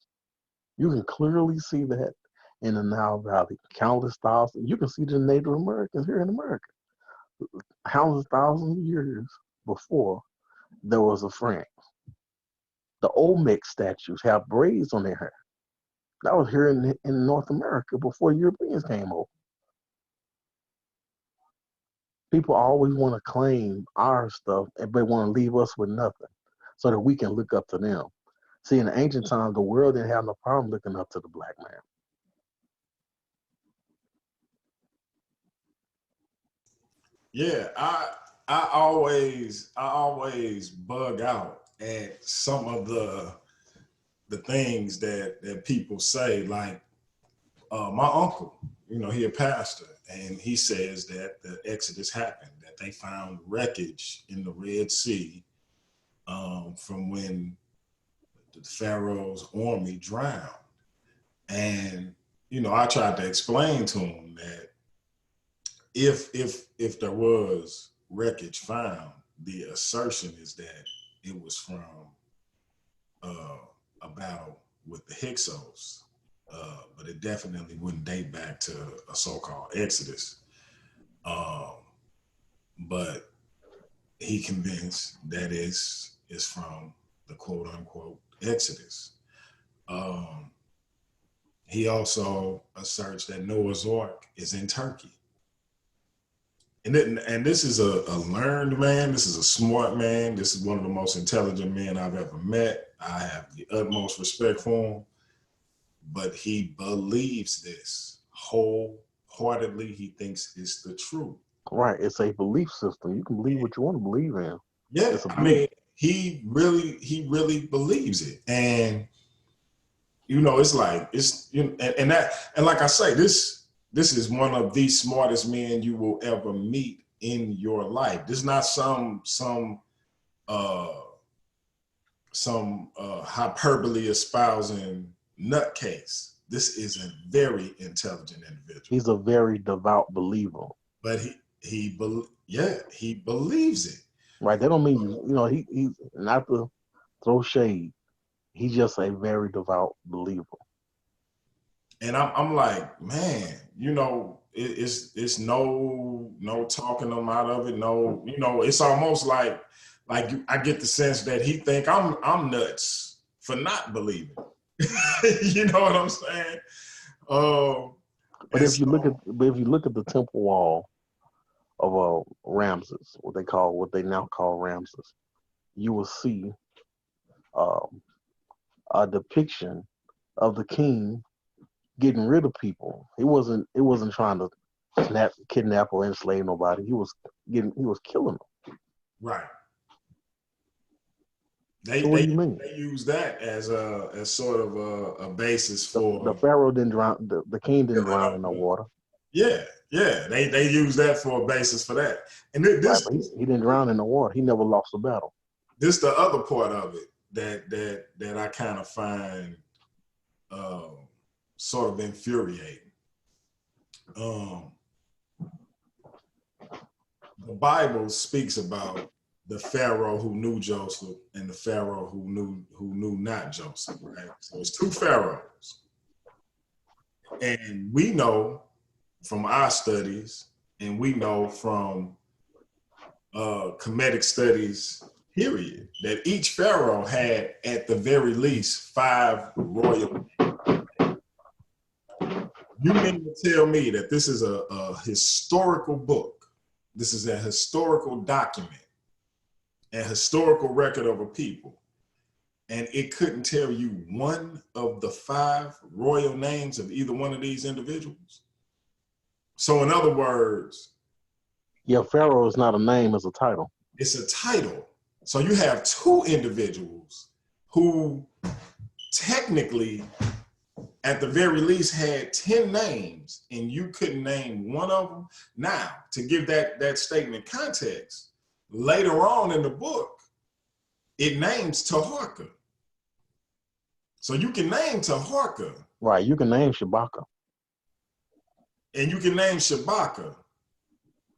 You can clearly see that in the Nile Valley, countless styles. You can see the Native Americans here in America. hundreds, thousands of years before there was a France. The Olmec statues have braids on their hair. That was here in North America before Europeans came over. People always want to claim our stuff, and they want to leave us with nothing so that we can look up to them. See, in the ancient times, the world didn't have no problem looking up to the black man. Yeah, I always bug out at some of the things that people say. Like my uncle, he a pastor, and he says that the Exodus happened, that they found wreckage in the Red Sea from when the Pharaoh's army drowned. And I tried to explain to him that if there was wreckage found, the assertion is that it was from a battle with the Hyksos, but it definitely wouldn't date back to a so-called Exodus. But he convinced that it's from the quote-unquote Exodus. He also asserts that Noah's Ark is in Turkey. And this is a learned man. This is a smart man. This is one of the most intelligent men I've ever met. I have the utmost respect for him. But he believes this wholeheartedly. He thinks it's the truth. Right. It's a belief system. You can believe what you want to believe in. Yeah. I mean, he really believes it. And, it's like, and like I say, this is one of the smartest men you will ever meet in your life. This is not some hyperbole espousing nutcase. This is a very intelligent individual. He's a very devout believer. But he believes it. Right. That don't mean he's not to throw shade. He's just a very devout believer. And I'm like, man, it's no talking them out of it. No, it's almost like I get the sense that he think I'm nuts for not believing. You know what I'm saying? But if you look at the temple wall of Ramses, what they now call Ramses, you will see a depiction of the king getting rid of people. It wasn't trying to kidnap or enslave nobody. He was killing them. Right. What do you mean? They use that as sort of a basis for the pharaoh didn't drown. The king didn't drown in the water. Yeah. They use that for a basis for that. And this right, he didn't drown in the water. He never lost a battle. This the other part of it that I kind of find sort of infuriating. The Bible speaks about the Pharaoh who knew Joseph and the Pharaoh who knew not Joseph, right? So it's two Pharaohs. And we know from our studies, and we know from Kemetic studies, period, that each Pharaoh had at the very least 5 royal names. You mean to tell me that this is a historical book? This is a historical document, a historical record of a people, and it couldn't tell you one of the 5 royal names of either one of these individuals? So in other words, yeah, Pharaoh is not a name, it's a title. It's a title. So you have 2 individuals who technically, at the very least, had 10 names, and you couldn't name one of them. Now, to give that statement context, later on in the book, it names Taharka. So you can name Taharka. Right, you can name Shabaka. And you can name Shabaka,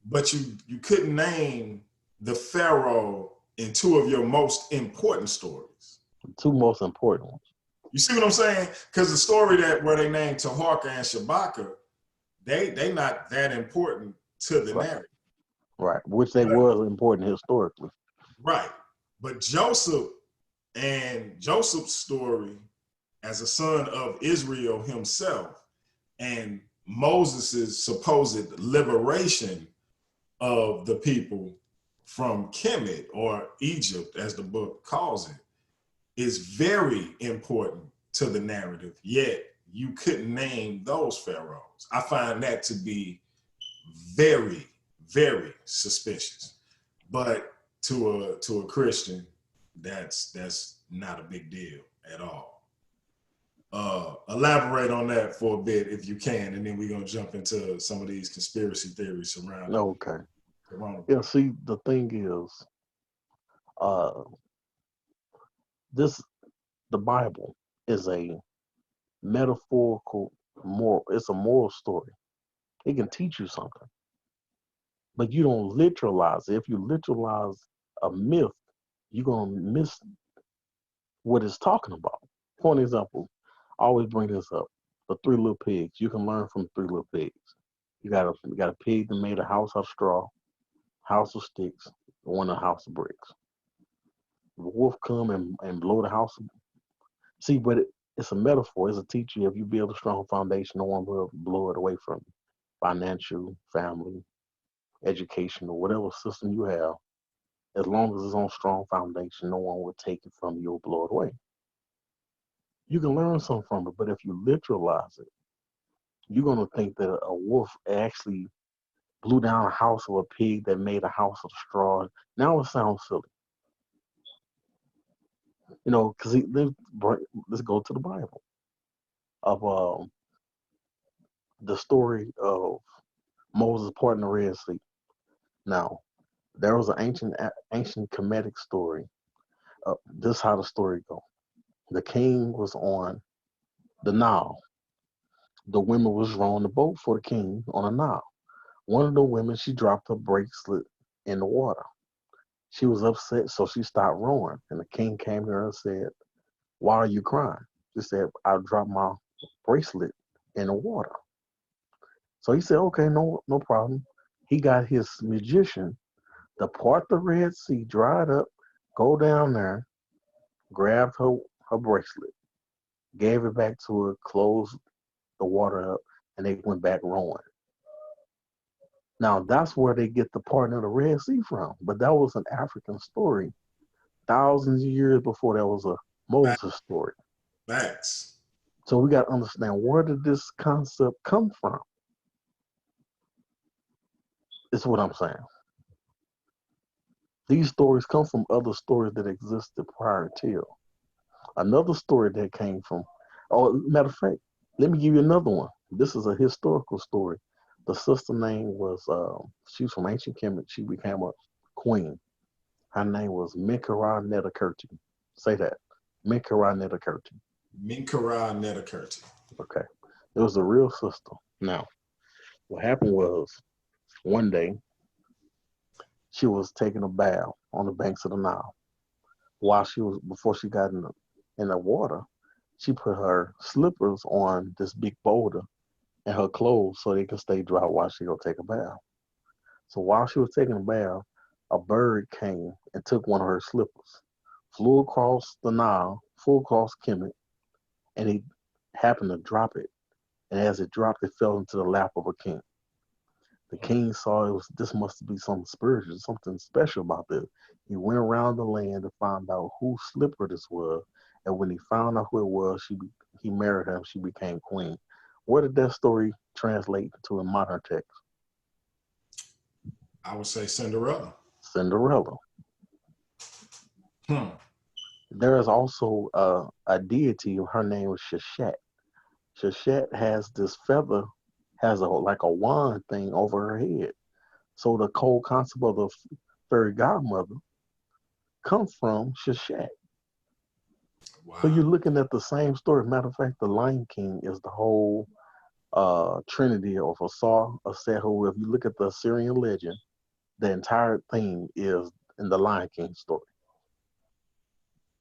but you couldn't name the Pharaoh in 2 of your most important stories. 2 most important ones. You see what I'm saying? Because the story where they named Taharka and Shabaka, they not that important to the narrative. Right. Which they But, was important historically. right. But Joseph's story as a son of Israel himself and Moses' supposed liberation of the people from Kemet or Egypt, as the book calls it, is very important to the narrative. Yet you couldn't name those pharaohs. I find that to be very, very suspicious. But to a Christian, that's not a big deal at all. Elaborate on that for a bit if you can, and then we're gonna jump into some of these conspiracy theories surrounding Okay. coronavirus. Yeah, see, the thing is, uh, this the Bible is a metaphorical moral. It's a moral story. It can teach you something, but you don't literalize it. If you literalize a myth, you're gonna miss what it's talking about. For an example, I always bring this up: the three little pigs. You can learn from three little pigs. You got a pig that made a house out of straw, house of sticks, one a house of bricks. The wolf come and blow the house. See, but it's a metaphor. It's a teacher. If you build a strong foundation, no one will blow it away from you. Financial, family, educational, whatever system you have, as long as it's on strong foundation, no one will take it from you or blow it away. You can learn something from it, but if you literalize it, you're gonna think that a wolf actually blew down a house of a pig that made a house of straw. Now it sounds silly, because let's go to the Bible of the story of Moses parting the Red Sea. Now, there was an ancient Kemetic story. This is how the story goes. The king was on the Nile. The women was rowing the boat for the king on the Nile. One of the women, she dropped her bracelet in the water. She was upset, so she stopped rowing. And the king came to her and said, "Why are you crying?" She said, "I dropped my bracelet in the water." So he said, "Okay, no problem." He got his magician to part the Red Sea, dried up, go down there, grabbed her bracelet, gave it back to her, closed the water up, and they went back rowing. Now that's where they get the parting of the Red Sea from. But that was an African story thousands of years before that was a Moses story. Facts. So we got to understand, where did this concept come from? Is what I'm saying. These stories come from other stories that existed prior to. Another story that came from, oh, matter of fact, let me give you another one. This is a historical story. The sister name was, she was from ancient Kemet. She became a queen. Her name was Menkera Neterkerti. Say that. Menkera Neterkerti. Minkara Neterkerti. Okay. It was a real sister. Now, what happened was, one day, she was taking a bath on the banks of the Nile. Before she got in the water, she put her slippers on this big boulder and her clothes so they could stay dry while she go take a bath. So while she was taking a bath, a bird came and took one of her slippers, flew across the Nile, flew across Kemet, and he happened to drop it. And as it dropped, it fell into the lap of a king. The king saw this must be something spiritual, something special about this. He went around the land to find out whose slipper this was, and when he found out who it was, he married her and she became queen. Where did that story translate to in modern text? I would say Cinderella. Cinderella. Hmm. There is also a deity. Her name was Shashat. Shashat has this feather, has like a wand thing over her head. So the whole concept of the fairy godmother comes from Shashat. So Wow. you're looking at the same story. Matter of fact, the Lion King is the whole trinity of Asar, Asehu. If you look at the Assyrian legend, the entire thing is in the Lion King story.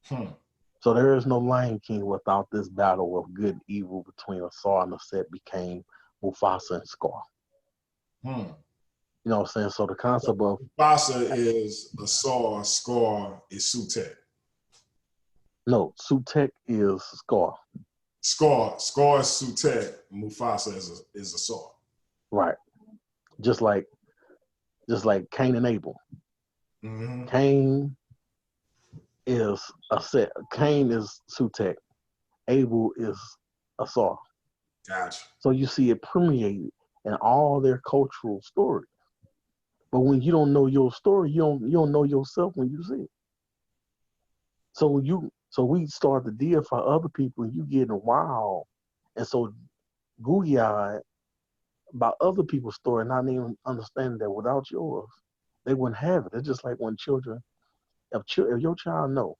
Hmm. So there is no Lion King without this battle of good and evil between Asar and Aset became Mufasa and Scar. Hmm. You know what I'm saying? So the concept of Mufasa is a Saw, Scar is Sutek. no, Sutek is Scar. Scar is Sutek, Mufasa is a Saw. Right. Just like Cain and Abel. Mm-hmm. Cain is a set. Cain is Sutek. Abel is a Saw. Gotcha. So you see it permeated in all their cultural stories. But when you don't know your story, you don't know yourself when you see it. So we start to deify other people, and you getting wild, and so gooey-eyed about other people's story, not even understanding that without yours, they wouldn't have it. It's just like when children, if your child know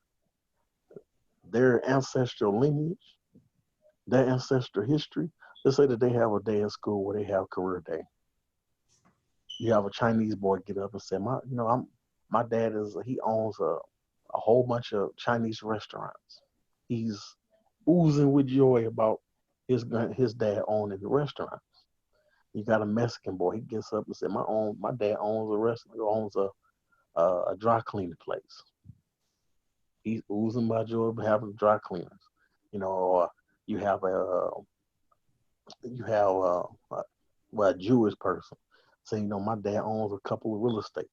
their ancestral lineage, their ancestral history, let's say that they have a day in school where they have career day. You have a Chinese boy get up and say, my dad he owns a whole bunch of Chinese restaurants. He's oozing with joy about his dad owning the restaurant. You got a Mexican boy. He gets up and says, my dad owns a restaurant, owns a dry cleaning place. He's oozing by joy of having dry cleaners. Or you have a Jewish person saying, my dad owns a couple of real estate.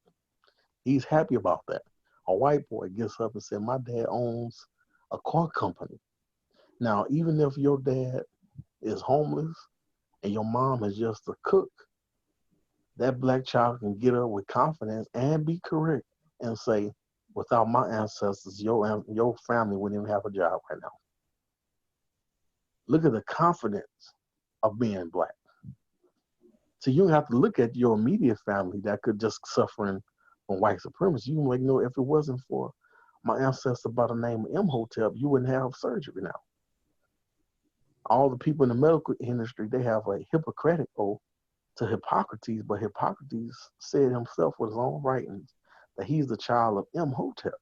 He's happy about that. A white boy gets up and says, my dad owns a car company. Now, even if your dad is homeless and your mom is just a cook, that black child can get up with confidence and be correct and say, without my ancestors, your family wouldn't even have a job right now. Look at the confidence of being black. So you don't have to look at your immediate family that could just suffering from white supremacy. You can if it wasn't for my ancestor by the name of Imhotep, you wouldn't have surgery now. All the people in the medical industry, they have a Hippocratic oath to Hippocrates, but Hippocrates said himself with his own writings that he's the child of Imhotep.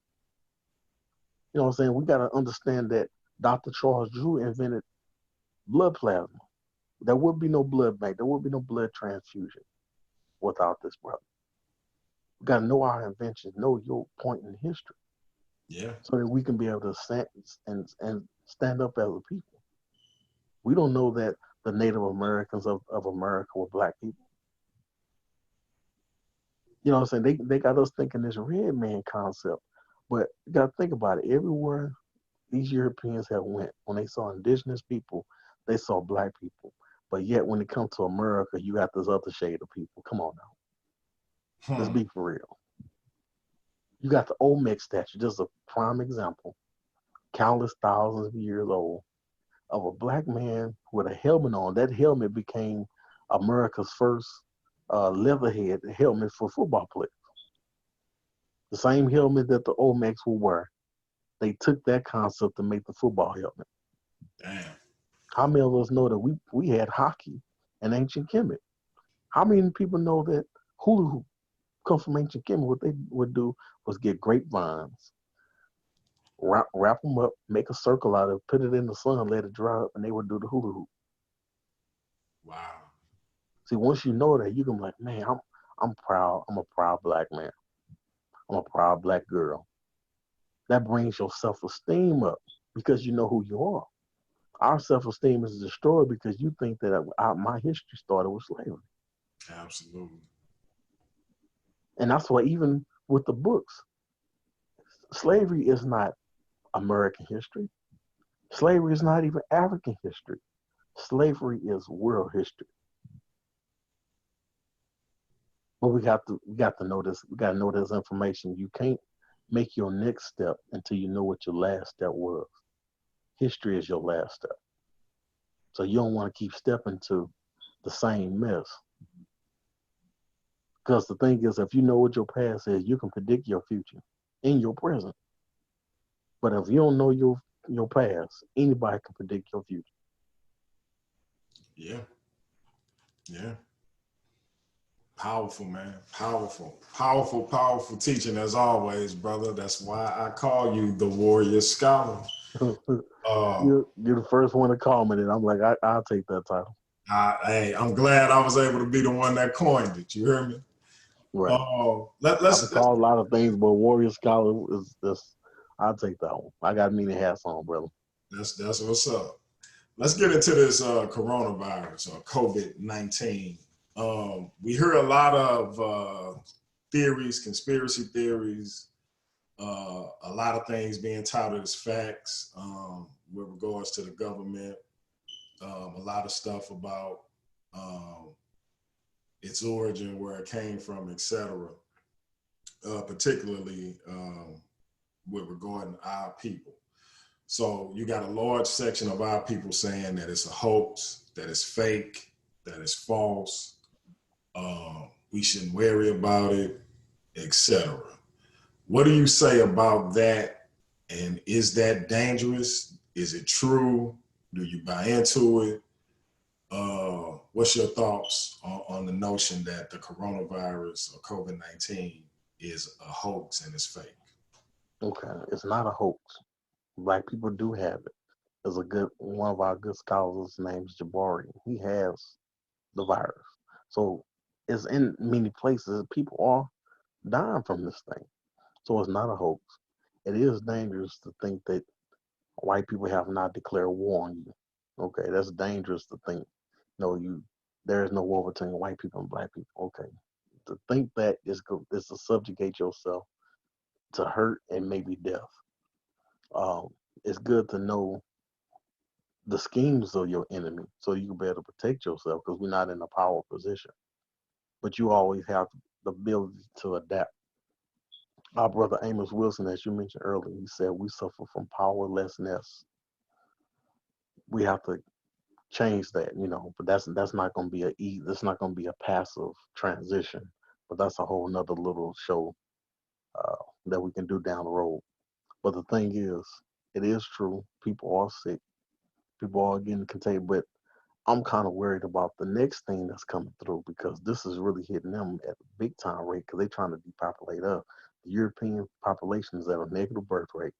You know what I'm saying? We got to understand that Dr. Charles Drew invented blood plasma. There would be no blood bank. There would be no blood transfusion without this brother. We got to know our inventions, know your point in history. Yeah. So that we can be able to stand up as a people. We don't know that the Native Americans of America were black people. You know what I'm saying? They got us thinking this red man concept. But you got to think about it. Everywhere these Europeans have went, when they saw indigenous people, they saw black people. But yet when it comes to America, you got this other shade of people. Come on now. Let's be for real. You got the Olmec statue, just a prime example, countless thousands of years old, of a black man with a helmet on. That helmet became America's first leatherhead helmet for football players. The same helmet that the Olmecs will wear. They took that concept to make the football helmet. Damn. How many of us know that we had hockey in ancient Kemet? How many people know that hula hoop come from ancient Kemet? What they would do was get grapevines, wrap them up, make a circle out of it, put it in the sun, let it dry up, and they would do the hula hoop. Wow. See, once you know that, you can be like, man, I'm proud. I'm a proud black man. I'm a proud black girl. That brings your self-esteem up because you know who you are. Our self-esteem is destroyed because you think that my history started with slavery. Absolutely. And that's why even with the books, slavery is not American history. Slavery is not even African history. Slavery is world history. But we got to know this. We got to know this information. You can't make your next step until you know what your last step was. History is your last step. So you don't want to keep stepping to the same mess. Because the thing is, if you know what your past is, you can predict your future in your present. But if you don't know your past, anybody can predict your future. Yeah. Yeah. Powerful, man. Powerful. Powerful, powerful teaching as always, brother. That's why I call you the Warrior Scholar. You're the first one to call me, and I'm like, I'll take that title. Hey, I'm glad I was able to be the one that coined it. You hear me? Right. I've been Let's called a lot of things, but Warrior Scholar is this. I'll take that one. I got many hats on, brother. that's what's up. Let's get into this coronavirus or COVID-19. We hear a lot of theories, conspiracy theories, a lot of things being touted as facts with regards to the government. A lot of stuff about its origin, where it came from, etc. Particularly with regard to our people. So you got a large section of our people saying that it's a hoax, that it's fake, that it's false. We shouldn't worry about it, etc. What do you say about that? And is that dangerous? Is it true? Do you buy into it? What's your thoughts on the notion that the coronavirus or COVID-19 is a hoax and it's fake? Okay, it's not a hoax. Black people do have it. There's a good one of our good scholars named Jabari. He has the virus. So it's in many places. People are dying from this thing. So it's not a hoax. It is dangerous to think that white people have not declared war on you. Okay, that's dangerous to think. No, there is no war between white people and black people. Okay, to think that is to subjugate yourself to hurt and maybe death. Um, it's good to know the schemes of your enemy so you can be able to protect yourself because we're not in a power position. But you always have the ability to adapt. Our brother Amos Wilson, as you mentioned earlier, he said we suffer from powerlessness. We have to change that, but that's not going to be that's not going to be a passive transition. But that's a whole nother little show that we can do down the road. But the thing is, it is true. People are sick. People are getting contagious. But I'm kind of worried about the next thing that's coming through because this is really hitting them at a big time rate because they're trying to depopulate us. The European population is at a negative birth rate.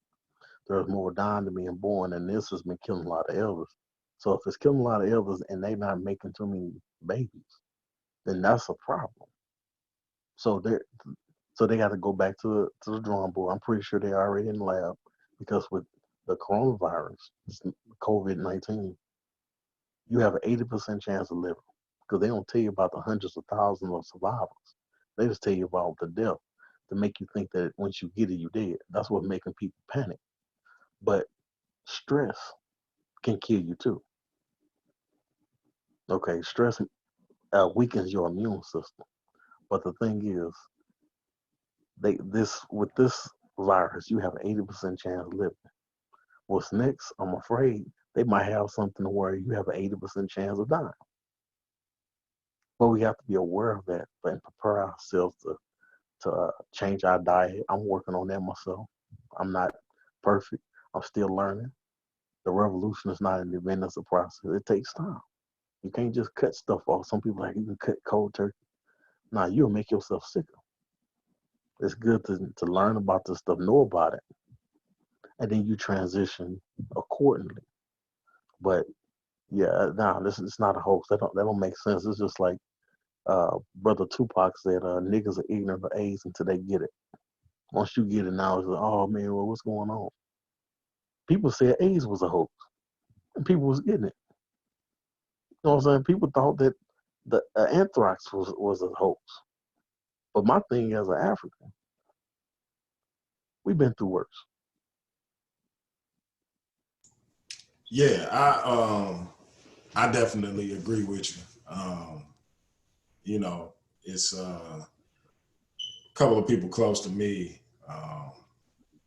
There's more dying than being born, and this has been killing a lot of elders. So if it's killing a lot of elders and they're not making too many babies, then that's a problem. So they got to go back to the drawing board. I'm pretty sure they're already in the lab because with the coronavirus, COVID-19, you have an 80% chance of living because they don't tell you about the hundreds of thousands of survivors. They just tell you about the death to make you think that once you get it, you're dead. That's what's making people panic. But stress can kill you too. Okay, stress weakens your immune system. But the thing is, with this virus, you have an 80% chance of living. What's next? I'm afraid they might have something where you have an 80% chance of dying. But we have to be aware of that and prepare ourselves to change our diet. I'm working on that myself. I'm not perfect. I'm still learning. The revolution is not an event; it's a process. It takes time. You can't just cut stuff off. Some people like you can cut cold turkey. Nah, you'll make yourself sicker. It's good to learn about this stuff, know about it, and then you transition accordingly. But yeah, nah, this is not a hoax. That don't make sense. It's just like Brother Tupac said, niggas are ignorant of AIDS until they get it. Once you get it now, it's like, oh man, well, what's going on? People said AIDS was a hoax, and people was getting it. You know what I'm saying? People thought that the anthrax was a hoax. But my thing as an African, we've been through worse. Yeah, I definitely agree with you. You know, it's a couple of people close to me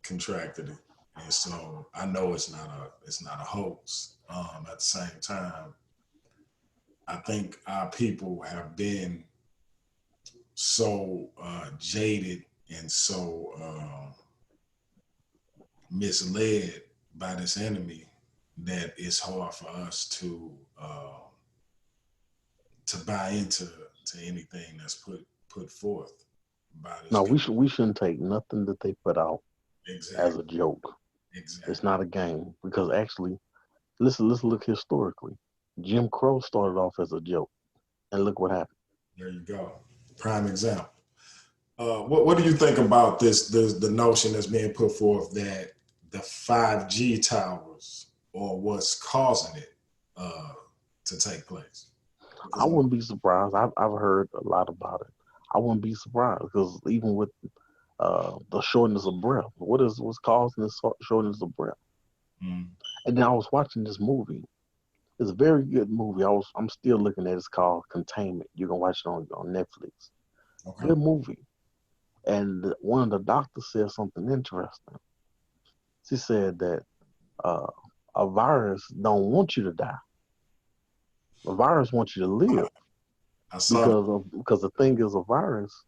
contracted it, and so I know it's not a hoax. At the same time, I think our people have been so jaded and so misled by this enemy that it's hard for us to buy into anything that's put forth by this No, group. we shouldn't take nothing that they put out as Exactly. a joke. It's Exactly. not a game because actually, let's look historically. Jim Crow started off as a joke, and look what happened. There you go. Prime example. What do you think about this? The notion that's being put forth that the 5G towers or what's causing it to take place? I wouldn't be surprised. I've heard a lot about it. I wouldn't be surprised because even with the shortness of breath, what's causing this shortness of breath? Mm. And then I was watching this movie. It's a very good movie. I'm still looking at it. It's called Containment. You can watch it on Netflix. Okay. Good movie. And one of the doctors said something interesting. She said that a virus don't want you to die. A virus wants you to live I saw because the thing is a virus.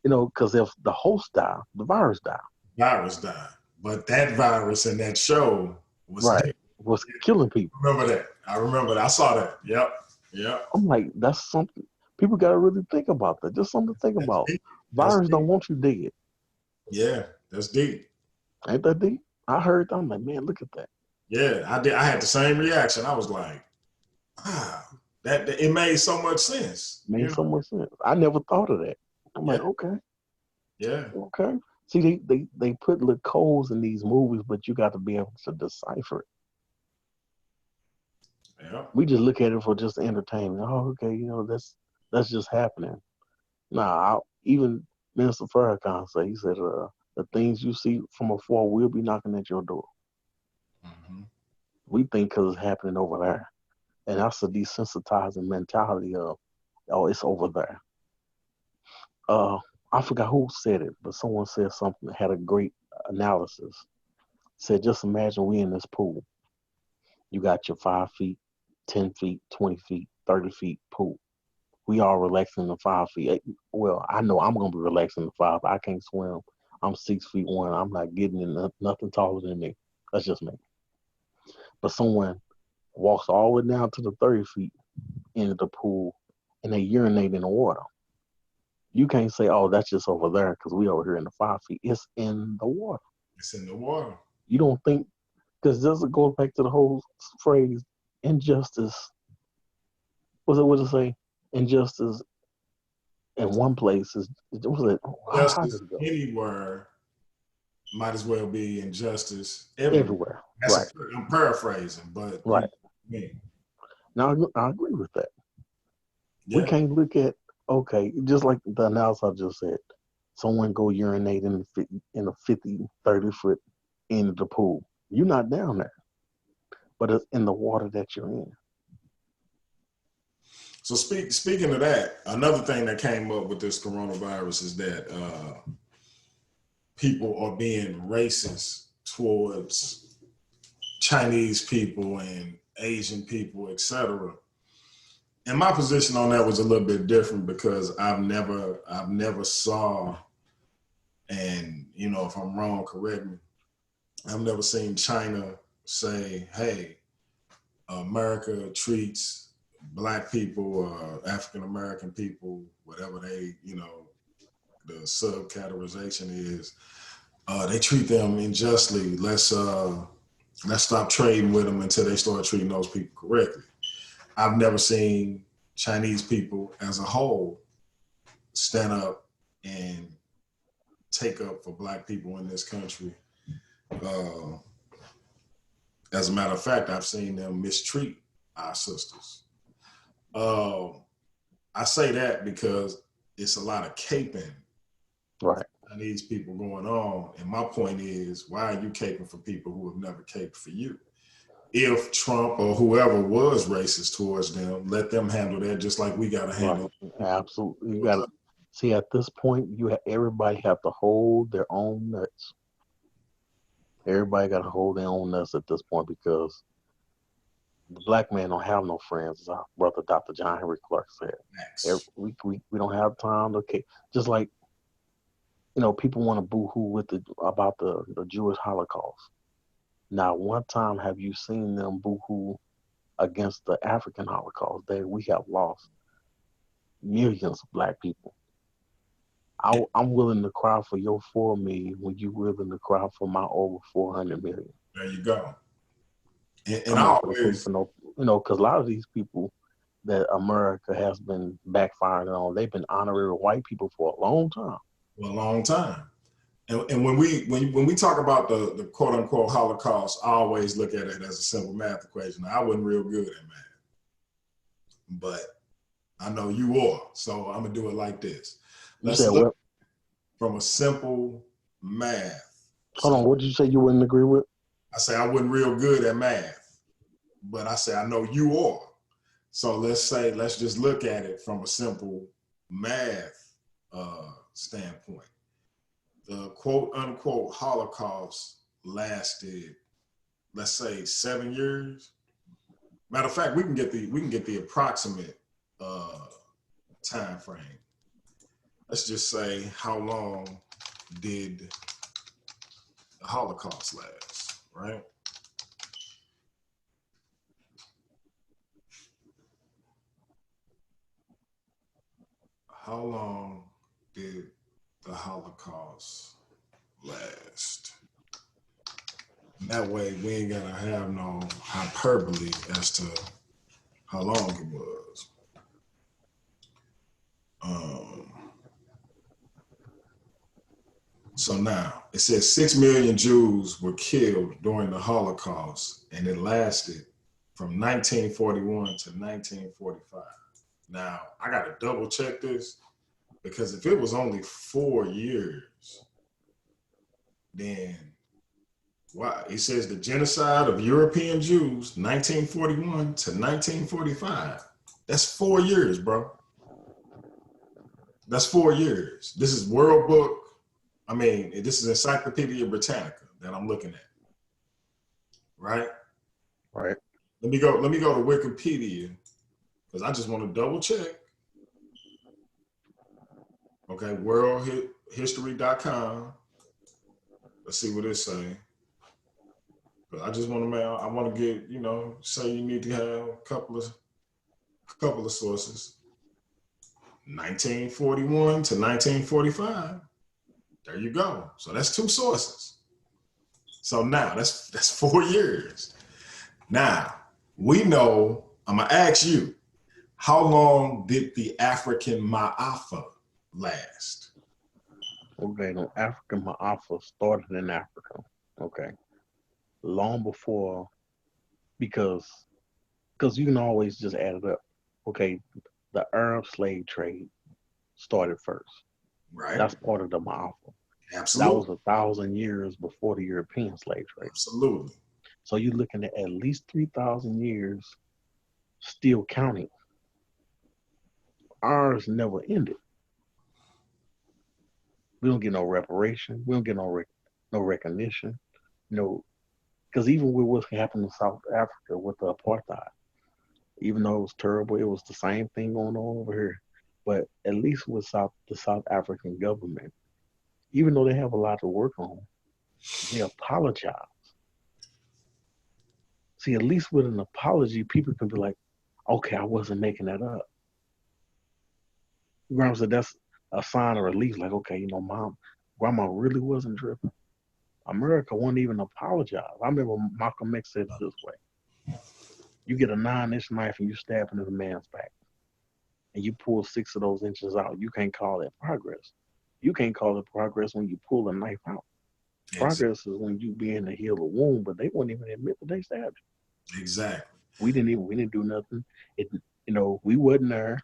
Because if the host die, the virus die. virus died, but that virus in that show was Right. dead. Was killing people. Remember that? I remember that. I saw that. Yep. Yep. I'm like, that's something people got to really think about. That just something to think That's about. deep. That's Virus deep. don't want you dead. Yeah, that's deep. Ain't that deep? I heard that. I'm like, man, look at that. Yeah, I did. I had the same reaction. I was like, wow, that it made so much sense. Made so much sense. I never thought of that. I'm like, okay, Yeah. okay. See, they put little codes in these movies, but you got to be able to decipher it. Yeah. We just look at it for just entertainment. Oh, okay, that's just happening. Nah, even Minister Farrakhan said, he said, the things you see from afar will be knocking at your door. Mm-hmm. We think because it's happening over there. And that's a desensitizing mentality of, oh, it's over there. I forgot who said it, but someone said something that had a great analysis. Said, just imagine we in this pool. You got your 5 feet, 10 feet, 20 feet, 30 feet pool. We all relaxing the 5 feet. Well, I know I'm going to be relaxing the 5. I can't swim. I'm 6'1". I'm not getting in nothing taller than me. That's just me. But someone walks all the way down to the 30 feet into the pool and they urinate in the water. You can't say, oh, that's just over there because we over here in the 5 feet. It's in the water. It's in the water. You don't think, because this goes back to the whole phrase, injustice. What does it say? Injustice in one place is, was it? How does Justice it go? anywhere might as well be injustice everywhere. Everywhere. That's Right. I'm paraphrasing, but Right. Me. Now, I agree with that. Yeah. We can't look at, okay, just like the announcer just said, someone go urinate in a 50, 30 foot into the pool. You're not down there, but it's in the water that you're in. So speaking of that, another thing that came up with this coronavirus is that people are being racist towards Chinese people and Asian people, etc. And my position on that was a little bit different because I've never saw, and if I'm wrong, correct me. I've never seen China say, "Hey, America treats Black people, African American people, whatever the subcategorization is, they treat them unjustly. Let's stop trading with them until they start treating those people correctly." I've never seen Chinese people as a whole stand up and take up for Black people in this country. As a matter of fact, I've seen them mistreat our sisters. I say that because it's a lot of caping. Right. Chinese people going on. And my point is, why are you caping for people who have never caped for you? If Trump or whoever was racist towards them, let them handle that just like we got to handle. Right. Absolutely. You got to see at this point, everybody have to hold their own nuts. Everybody got to hold their own nuts at this point because the Black man don't have no friends, as our brother Dr. John Henry Clark said. We don't have time to care. Just like, people want to boo-hoo about the Jewish Holocaust. Now, one time have you seen them boo-hoo against the African Holocaust? We have lost millions of Black people. I'm willing to cry for your 4 million when you're willing to cry for my over 400 million. There you go. And I'm not going to pay for no, because a lot of these people, that America has been backfiring on. They've been honoring white people for a long time. For a long time. And when we talk about the quote unquote Holocaust, I always look at it as a simple math equation. I wasn't real good at math, but I know you are. So I'm gonna do it like this. Let's look from a simple math. Hold on, what did you say you wouldn't agree with? I say I wasn't real good at math, but I say I know you are. So let's just look at it from a simple math standpoint. The quote unquote Holocaust lasted, let's say, 7 years. Matter of fact, we can get the approximate time frame. Let's just say, how long did the Holocaust last, right? How long did the Holocaust last? And that way we ain't gotta have no hyperbole as to how long it was. So now it says 6 million Jews were killed during the Holocaust, and it lasted from 1941 to 1945. Now I gotta double check this, because if it was only 4 years, then why? It says the genocide of European Jews, 1941 to 1945. That's 4 years, bro. That's 4 years. This is World Book. I mean, this is Encyclopedia Britannica that I'm looking at. Right? Right. Let me go to Wikipedia, because I just want to double check. Okay, worldhistory.com. Let's see what it say. But I just want to get, say you need to have a couple of sources. 1941 to 1945. There you go. So that's 2 sources. So now that's 4 years. Now we know, I'm gonna ask you, how long did the African Ma'afa last? Okay, the African Ma'afa started in Africa. Okay. Long before, because you can always just add it up. Okay, the Arab slave trade started first. Right. That's part of the Ma'afa. Absolutely. That was 1,000 years before the European slave trade. Absolutely. So you're looking at least 3,000 years still counting. Ours never ended. We don't get no reparation. We don't get no recognition. Because even with what happened in South Africa with the apartheid, even though it was terrible, it was the same thing going on over here. But at least with the South African government, even though they have a lot to work on, they apologize. See, at least with an apology, people can be like, okay, I wasn't making that up. Grandma said that's a sign of relief. Like, okay, grandma really wasn't tripping. America won't even apologize. I remember Malcolm X said it this way. You get a 9-inch knife and you stab into the man's back, and you pull 6 of those inches out. You can't call that progress. You can't call it progress when you pull a knife out. Progress is when you begin to heal a wound, but they won't even admit that they stabbed you. Exactly. We didn't do nothing. We wasn't there.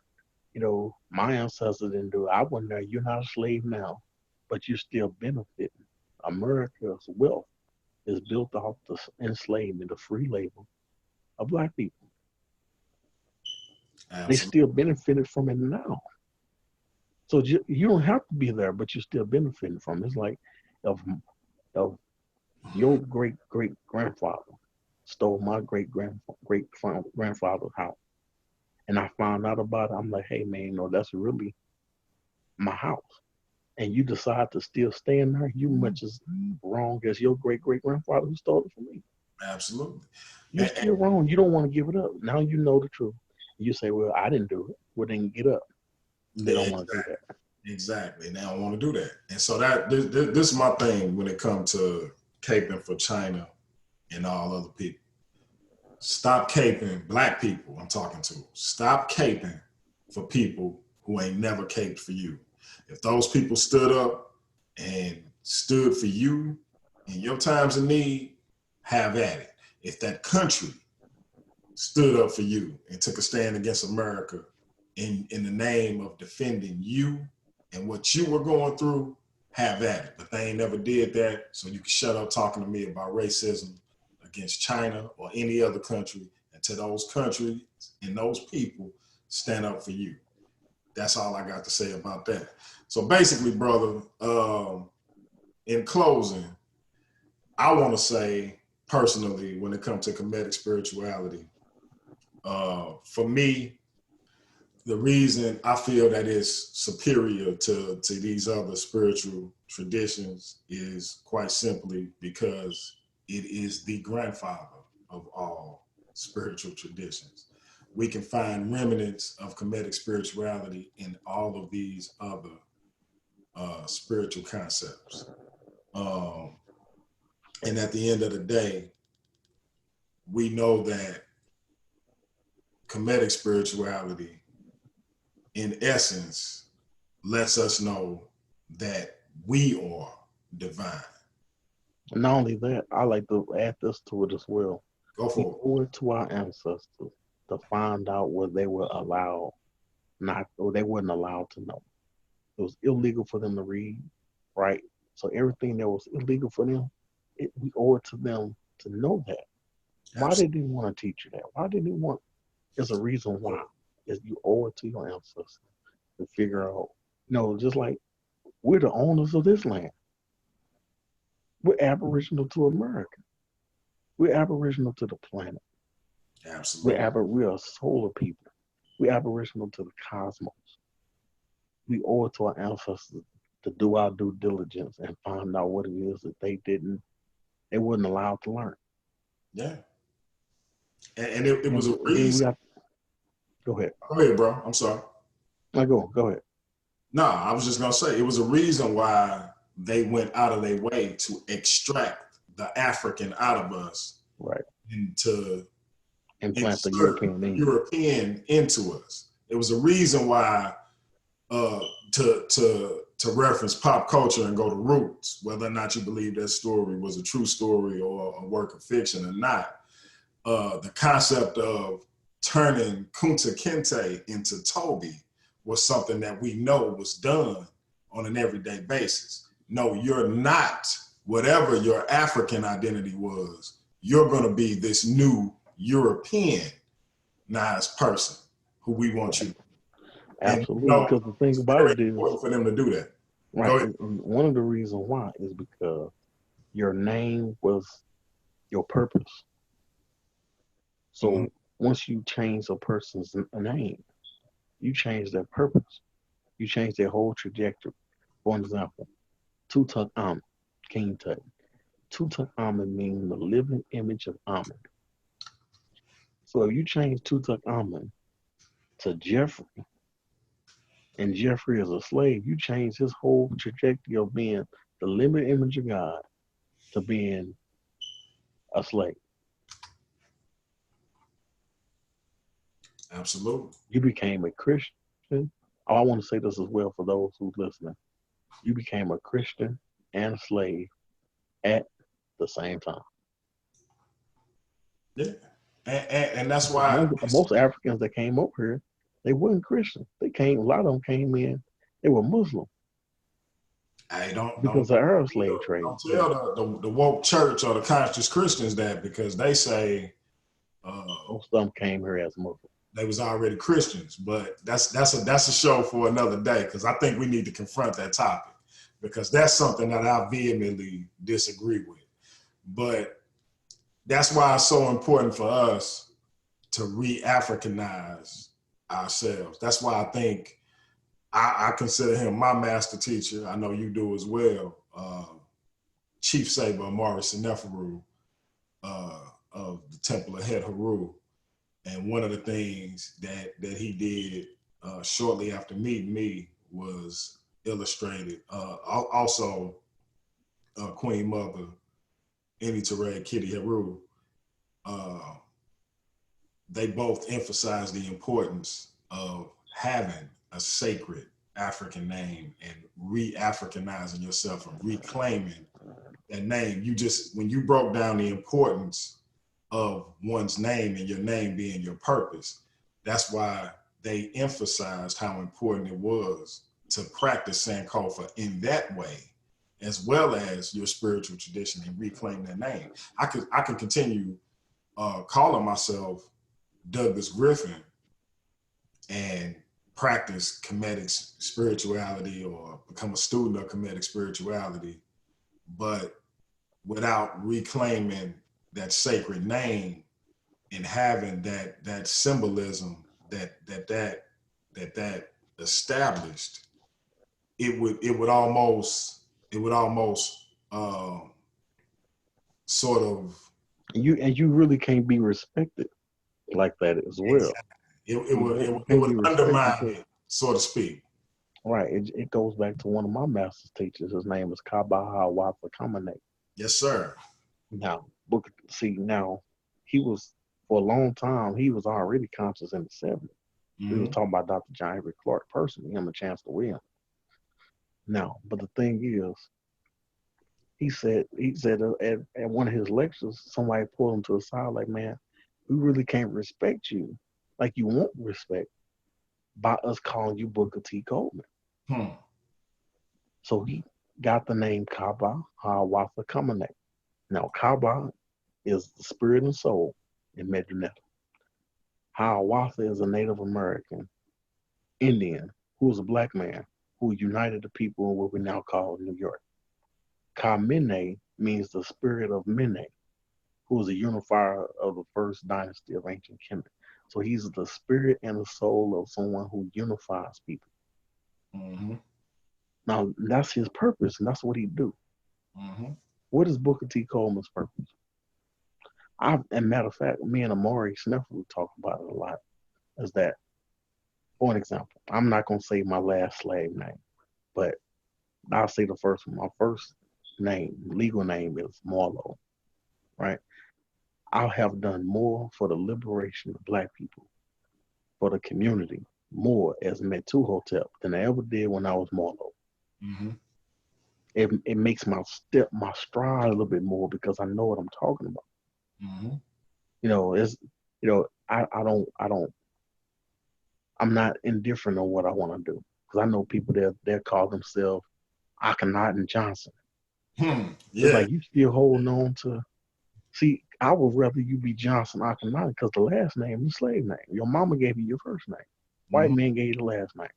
My ancestors didn't do it. I wasn't there. You're not a slave now, but you're still benefiting. America's wealth is built off the enslavement, the free labor of Black people. Absolutely. They still benefited from it now. So you don't have to be there, but you're still benefiting from it. It's like of your great-great-grandfather stole my great-grandfather's house. And I found out about it. I'm like, hey, man, that's really my house. And you decide to still stay in there, you much as wrong as your great-great-grandfather who stole it from me. Absolutely. You're still wrong. You don't want to give it up. Now you know the truth. You say, well, I didn't do it. Well, then get up. They don't want to do that. Exactly. They don't want to do that. And so this is my thing when it comes to caping for China and all other people. stop caping, black people I'm talking to, stop caping for people who ain't never caped for you. If those people stood up and stood for you in your times of need, have at it. If that country stood up for you and took a stand against America in the name of defending you and what you were going through, have at it. But they ain't never did that, so you can shut up talking to me about racism against China or any other country, until those countries and those people stand up for you. That's all I got to say about that. So basically, brother, in closing, I want to say personally, when it comes to Kemetic spirituality, for me, the reason I feel that it's superior to these other spiritual traditions is quite simply because it is the grandfather of all spiritual traditions. We can find remnants of Kemetic spirituality in all of these other spiritual concepts. And at the end of the day, we know that Kemetic spirituality, in essence, lets us know that we are divine. Not only that, I like to add this to it as well. Go We for it. owe it to our ancestors to find out what they were allowed not, or they weren't allowed to know. It was illegal for them to read, right? So everything that was illegal for them, we owe it to them to know that. Why they didn't want to teach you that? Why didn't they want? There's a reason why. Is you owe it to your ancestors to figure out. No, just like we're the owners of this land. We're aboriginal to America. We're aboriginal to the planet. Absolutely. We're a solar people. We're aboriginal to the cosmos. We owe it to our ancestors to do our due diligence and find out what it is that they weren't allowed to learn. Yeah. And it was a reason. Go ahead. Go ahead, bro. I'm sorry. No, go ahead. No, I was just going to say, it was a reason why they went out of their way to extract the African out of us. Right. And to implant the European into us. It was a reason why, to reference pop culture and go to roots, whether or not you believe that story was a true story or a work of fiction or not, the concept of turning Kunta Kinte into Toby was something that we know was done on an everyday basis. No, you're not whatever your African identity was. You're going to be this new Europeanized person who we want you to be. Absolutely, because the thing about it is for them to do that. Right, and one of the reasons why is because your name was your purpose. So once you change a person's name, you change their purpose. You change their whole trajectory. For example, Tutankhamun, King Tut. Tutankhamun means the living image of Amun. So if you change Tutankhamun to Jeffrey, and Jeffrey is a slave, you change his whole trajectory of being the living image of God to being a slave. Absolutely. You became a Christian. Oh, I want to say this as well for those who's listening. You became a Christian and a slave at the same time. Yeah. And that's why most Africans that came over here, they weren't Christian. A lot of them came in, they were Muslim. Because of Arab slave trade. Don't tell the woke church or the conscious Christians that, because they say most of them came here as Muslims. They was already Christians, but that's a show for another day, because I think we need to confront that topic, because that's something that I vehemently disagree with. But that's why it's so important for us to re-Africanize ourselves. That's why I think I consider him my master teacher. I know you do as well. Chief Saber Amari Seneferu of the Temple of Het Heru. And one of the things that he did shortly after meeting me was illustrated. Also, Queen Mother, Eni Tere Kitty Heru, they both emphasize the importance of having a sacred African name and re-Africanizing yourself and reclaiming that name. When you broke down the importance of one's name and your name being your purpose, that's why they emphasized how important it was to practice Sankofa in that way, as well as your spiritual tradition, and reclaim that name. I can continue calling myself Douglas Griffin and practice Kemetic spirituality or become a student of Kemetic spirituality, but without reclaiming that sacred name and having that symbolism that established, it would almost sort of you really can't be respected like that as well. It would undermine it, so to speak. Right. It goes back to one of my master's teachers. His name is Kabaha Wafa Kamane. Yes, sir. Now, he was, for a long time, he was already conscious in the 70s. We was talking about Dr. John Henry Clark personally, him and Chancellor Williams. Now, but the thing is, he said at one of his lectures, somebody pulled him to the side like, man, we really can't respect you like you want respect by us calling you Booker T. Coleman. So he got the name Kaba Hawafa Kamane. Now, Kaba is the spirit and soul in Medunetta. Hiawatha is a Native American Indian who was a black man who united the people in what we now call New York. Kamene means the spirit of Mene, who was a unifier of the first dynasty of ancient Kemet. So he's the spirit and the soul of someone who unifies people. Now, that's his purpose, and that's what he do. What is Booker T. Coleman's purpose? And matter of fact, me and Amari Sneffel talk about it a lot, is that, for an example, I'm not going to say my last slave name, but I'll say the first one. My first name, legal name, is Marlowe, right? I have done more for the liberation of black people, for the community, more as Metuhotep than I ever did when I was Marlowe. It makes my stride a little bit more because I know what I'm talking about. I'm not indifferent on what I want to do, because I know people they'll call themselves Akhenaten Johnson. It's like you still holding on to. See, I would rather you be Johnson Akhenaten, because the last name is a slave name. Your mama gave you your first name. White man gave you the last name.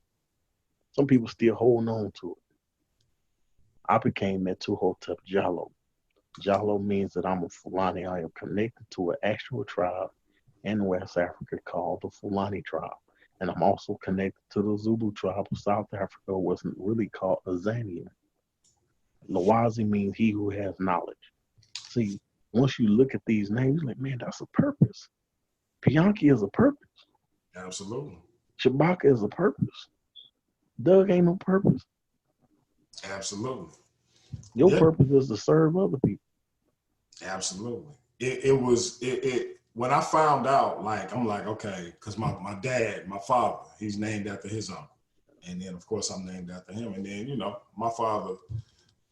Some people still holding on to it. I became Metuhotep Jallow. Jallow means that I'm a Fulani. I am connected to an actual tribe in West Africa called the Fulani tribe. And I'm also connected to the Zulu tribe of South Africa, wasn't really called Azania. Lawazi means he who has knowledge. See, once you look at these names, you're like, man, that's a purpose. Bianchi is a purpose. Absolutely. Shabaka is a purpose. Doug ain't no purpose. Absolutely. Your purpose is to serve other people. Absolutely. It was when I found out, like, I'm like, okay, because my dad, my father, he's named after his uncle. And then, of course, I'm named after him. And then, my father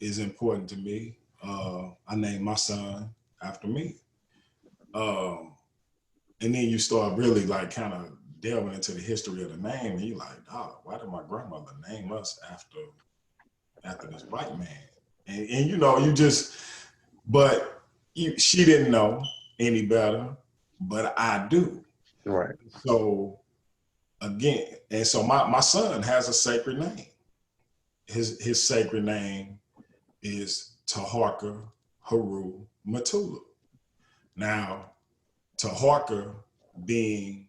is important to me. I named my son after me. And then you start really, like, kind of delving into the history of the name. And you're like, oh, why did my grandmother name us after this white man? And she didn't know any better, but I do. Right. So again, and so my son has a sacred name. His sacred name is Taharka Haru Matulu. Now, Taharka being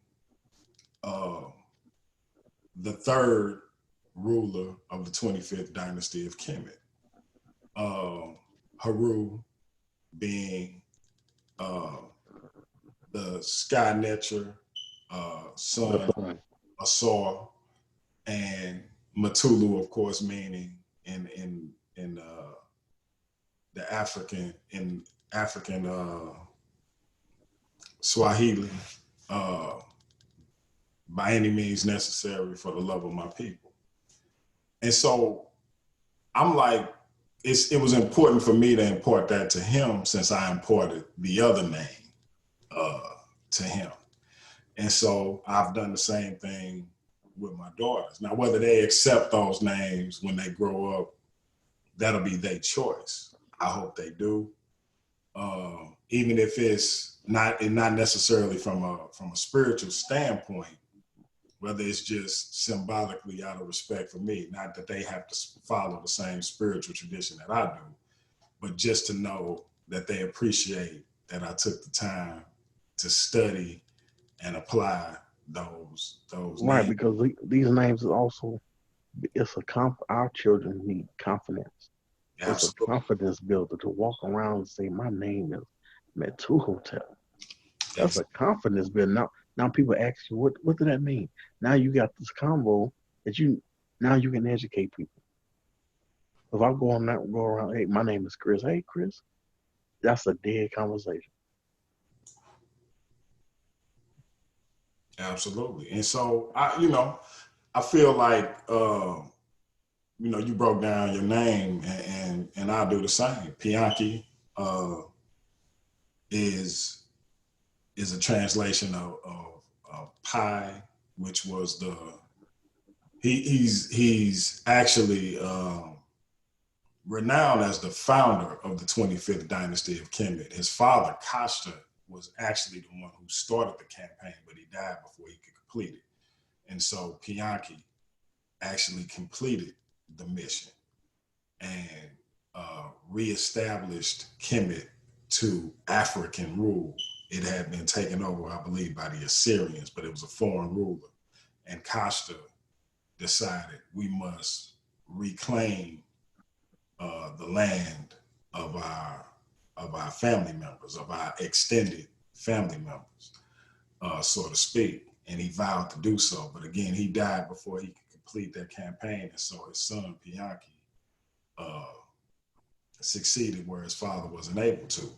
the third ruler of the 25th dynasty of Kemet. Haru being the Sky Netcher, son of Asar, and Matulu, of course, meaning in the African Swahili, by any means necessary for the love of my people. And so I'm like, it was important for me to impart that to him since I imported the other name to him. And so I've done the same thing with my daughters. Now, whether they accept those names when they grow up, that'll be their choice. I hope they do. Even if it's not necessarily from a spiritual standpoint, whether it's just symbolically out of respect for me, not that they have to follow the same spiritual tradition that I do, but just to know that they appreciate that I took the time to study and apply those Right, names. because these names is also, our children need confidence. It's a confidence builder to walk around and say, my name is Metuhotep. That's a confidence builder. Now people ask you, what does that mean? Now you got this combo that you can educate people. If I go around, hey, my name is Chris. Hey, Chris, that's a dead conversation. Absolutely. And so I feel like you broke down your name, and I'll do the same. Pianki is a translation of Pi, which was he's actually renowned as the founder of the 25th dynasty of Kemet. His father, Kashta, was actually the one who started the campaign, but he died before he could complete it. And so Pianki actually completed the mission and reestablished Kemet to African rule. It had been taken over, I believe, by the Assyrians, but it was a foreign ruler. And Kashta decided we must reclaim the land of our family members, of our extended family members, so to speak. And he vowed to do so. But again, he died before he could complete that campaign. And so his son, Pianki, succeeded where his father wasn't able to.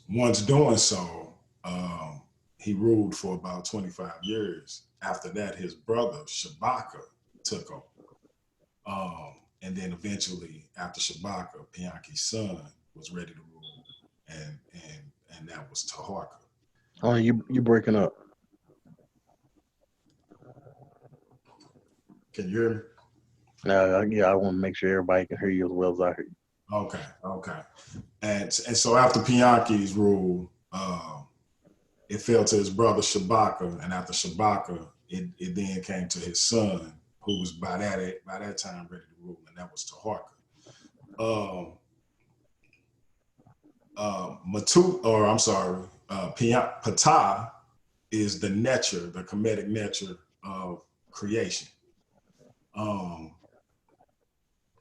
Once doing so, he ruled for about 25 years. After that, his brother, Shabaka, took over. And then eventually, after Shabaka, Pianki's son was ready to rule, and that was Taharka. Oh, you breaking up. Can you hear me? Yeah, I want to make sure everybody can hear you as well as I hear you. Okay. And so after Pianki's rule, it fell to his brother Shabaka, and after Shabaka, it then came to his son, who was by that time ready to rule, and that was Taharka. Ptah is the nature, the Kemetic nature of creation.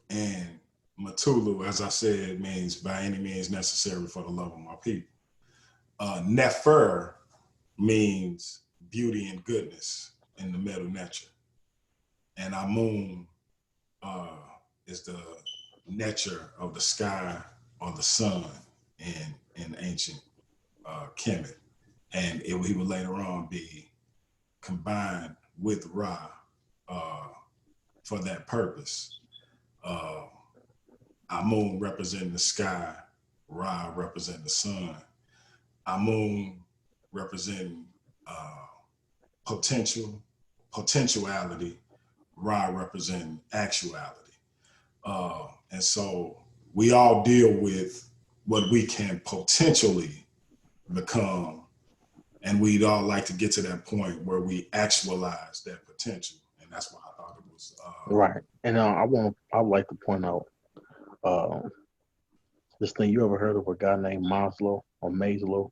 And Matulu, as I said, means by any means necessary for the love of my people. Nefer means beauty and goodness in the Medu nature. And Amun is the nature of the sky or the sun in ancient Kemet. And he would later on be combined with Ra for that purpose. Amun representing the sky, Ra representing the sun. Amun representing potentiality, Ra representing actuality. And so we all deal with what we can potentially become, and we'd all like to get to that point where we actualize that potential. And that's why I thought it was right. And I would like to point out this thing. You ever heard of a guy named Maslow or Maslow?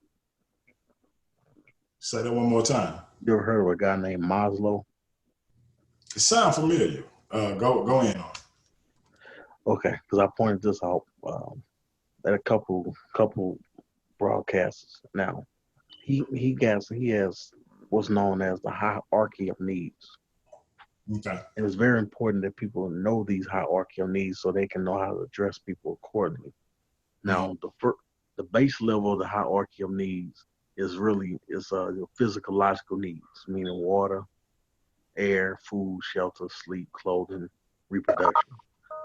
Say that one more time. You ever heard of a guy named Maslow? It sounds familiar. Go in on it. Okay, because I pointed this out at a couple broadcasts. Now, he has what's known as the hierarchy of needs. Okay. And it's very important that people know these hierarchy of needs so they can know how to address people accordingly. Now, the base level of the hierarchy of needs is really your physiological needs, meaning water, air, food, shelter, sleep, clothing, reproduction.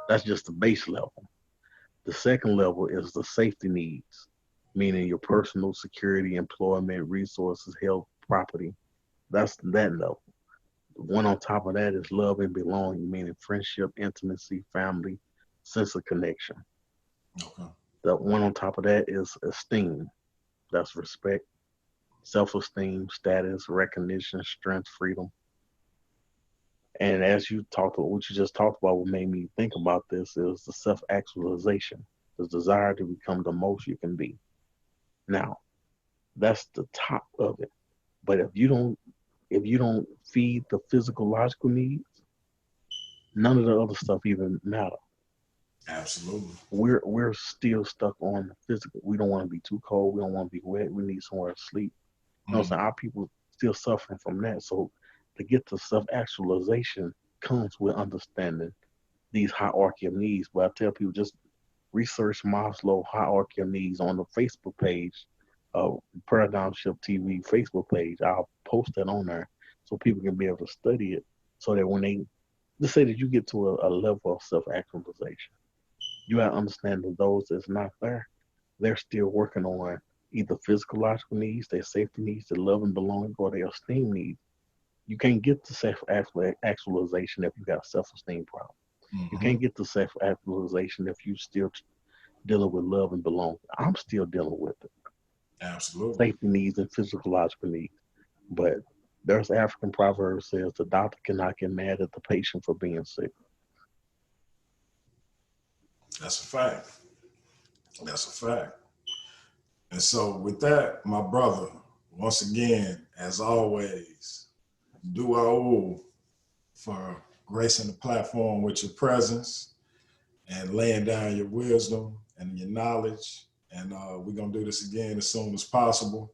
That's just the base level. The second level is the safety needs, meaning your personal security, employment, resources, health, property. That's that level. The one on top of that is love and belonging, meaning friendship, intimacy, family, sense of connection. Okay. The one on top of that is esteem. That's respect, self-esteem, status, recognition, strength, freedom. And as you talked about what you just talked about, what made me think about this is the self-actualization, the desire to become the most you can be. Now, that's the top of it. But if you don't feed the physiological needs, none of the other stuff even matter. Absolutely. We're still stuck on the physical. We don't want to be too cold. We don't want to be wet. We need somewhere to sleep. You know what I'm saying? Mm. Our people still suffering from that. So to get to self-actualization comes with understanding these hierarchy of needs. But I tell people just research Maslow hierarchy of needs on the Facebook page, Paradigm Shift TV Facebook page. I'll post that on there so people can be able to study it so that when they let's say that you get to a level of self-actualization, you have to understand that those that's not there, they're still working on either physiological needs, their safety needs, their love and belonging, or their esteem needs. You can't get to self-actualization if you got a self-esteem problem. You Mm-hmm. can't get to self-actualization if you still dealing with love and belonging. I'm still dealing with it. Absolutely. Safety needs and physiological needs. But there's African proverb says the doctor cannot get mad at the patient for being sick. That's a fact. That's a fact. And so, with that, my brother, once again, as always, do our all for gracing the platform with your presence and laying down your wisdom and your knowledge. And we're going to do this again as soon as possible.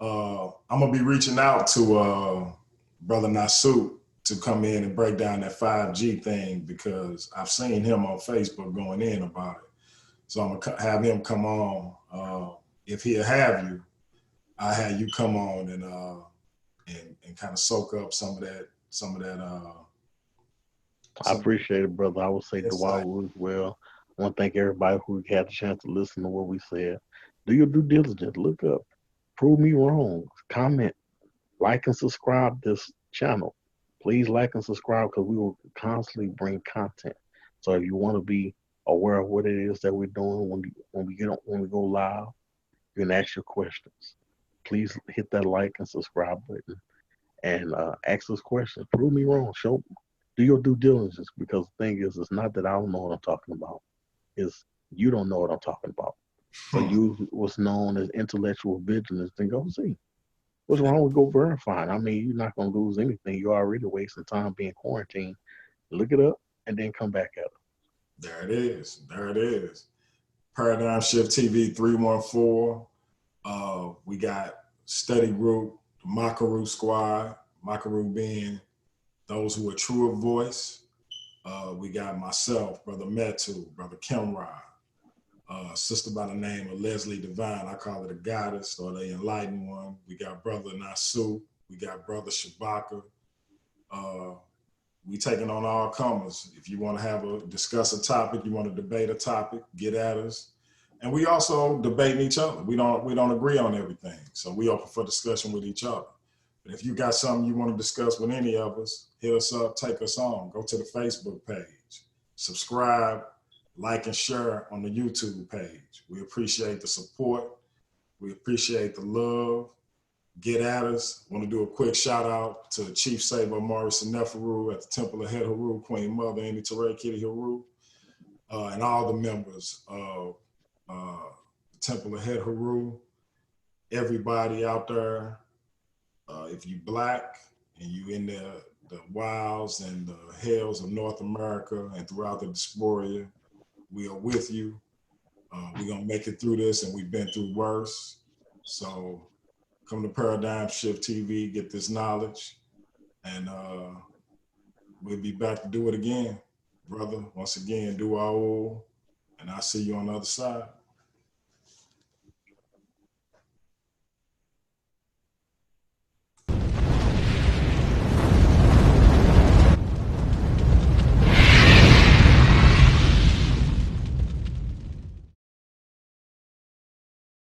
I'm going to be reaching out to Brother Nasut to come in and break down that 5G thing because I've seen him on Facebook going in about it. So I'm gonna have him come on. If he'll have you, I have you come on and kind of soak up some of that I some appreciate it, brother. I would say insight. Dewau as well. I want to thank everybody who had the chance to listen to what we said. Do your due diligence. Look up. Prove me wrong. Comment. Like and subscribe this channel. Please like and subscribe because we will constantly bring content. So if you want to be aware of what it is that we're doing when we go live, you can ask your questions. Please hit that like and subscribe button and ask us questions. Prove me wrong. Do your due diligence because the thing is, it's not that I don't know what I'm talking about. It's you don't know what I'm talking about. So Hmm. use what's known as intellectual vigilance and go see. What's wrong with go verifying? I mean, you're not going to lose anything. You're already wasting time being quarantined. Look it up and then come back at it. There it is. There it is. Paradigm Shift TV 314. We got study group, the Makaru squad, Makaru being those who are true of voice. We got myself, Brother Metu, Brother Kimrod, sister by the name of Leslie Divine. I call her the goddess or the enlightened one. We got Brother Nasu. We got Brother Shabaka. Uh, we taking on all comers. If you want to discuss a topic, you want to debate a topic, get at us. And we also debating each other. We don't agree on everything. So we open for discussion with each other. But if you got something you want to discuss with any of us, hit us up, take us on. Go to the Facebook page, subscribe, like and share on the YouTube page. We appreciate the support. We appreciate the love. Get at us. Want to do a quick shout out to Chief Saber Morris and Neferu at the Temple of Het Haru, Queen Mother, Amy Teray, Kitty Haru, and all the members of the Temple of Het Haru. Everybody out there, if you black and you in the wilds and the hills of North America and throughout the diaspora, we are with you. We're going to make it through this, and we've been through worse. So come to Paradigm Shift TV, get this knowledge, and we'll be back to do it again. Brother, once again, do our all, and I'll see you on the other side.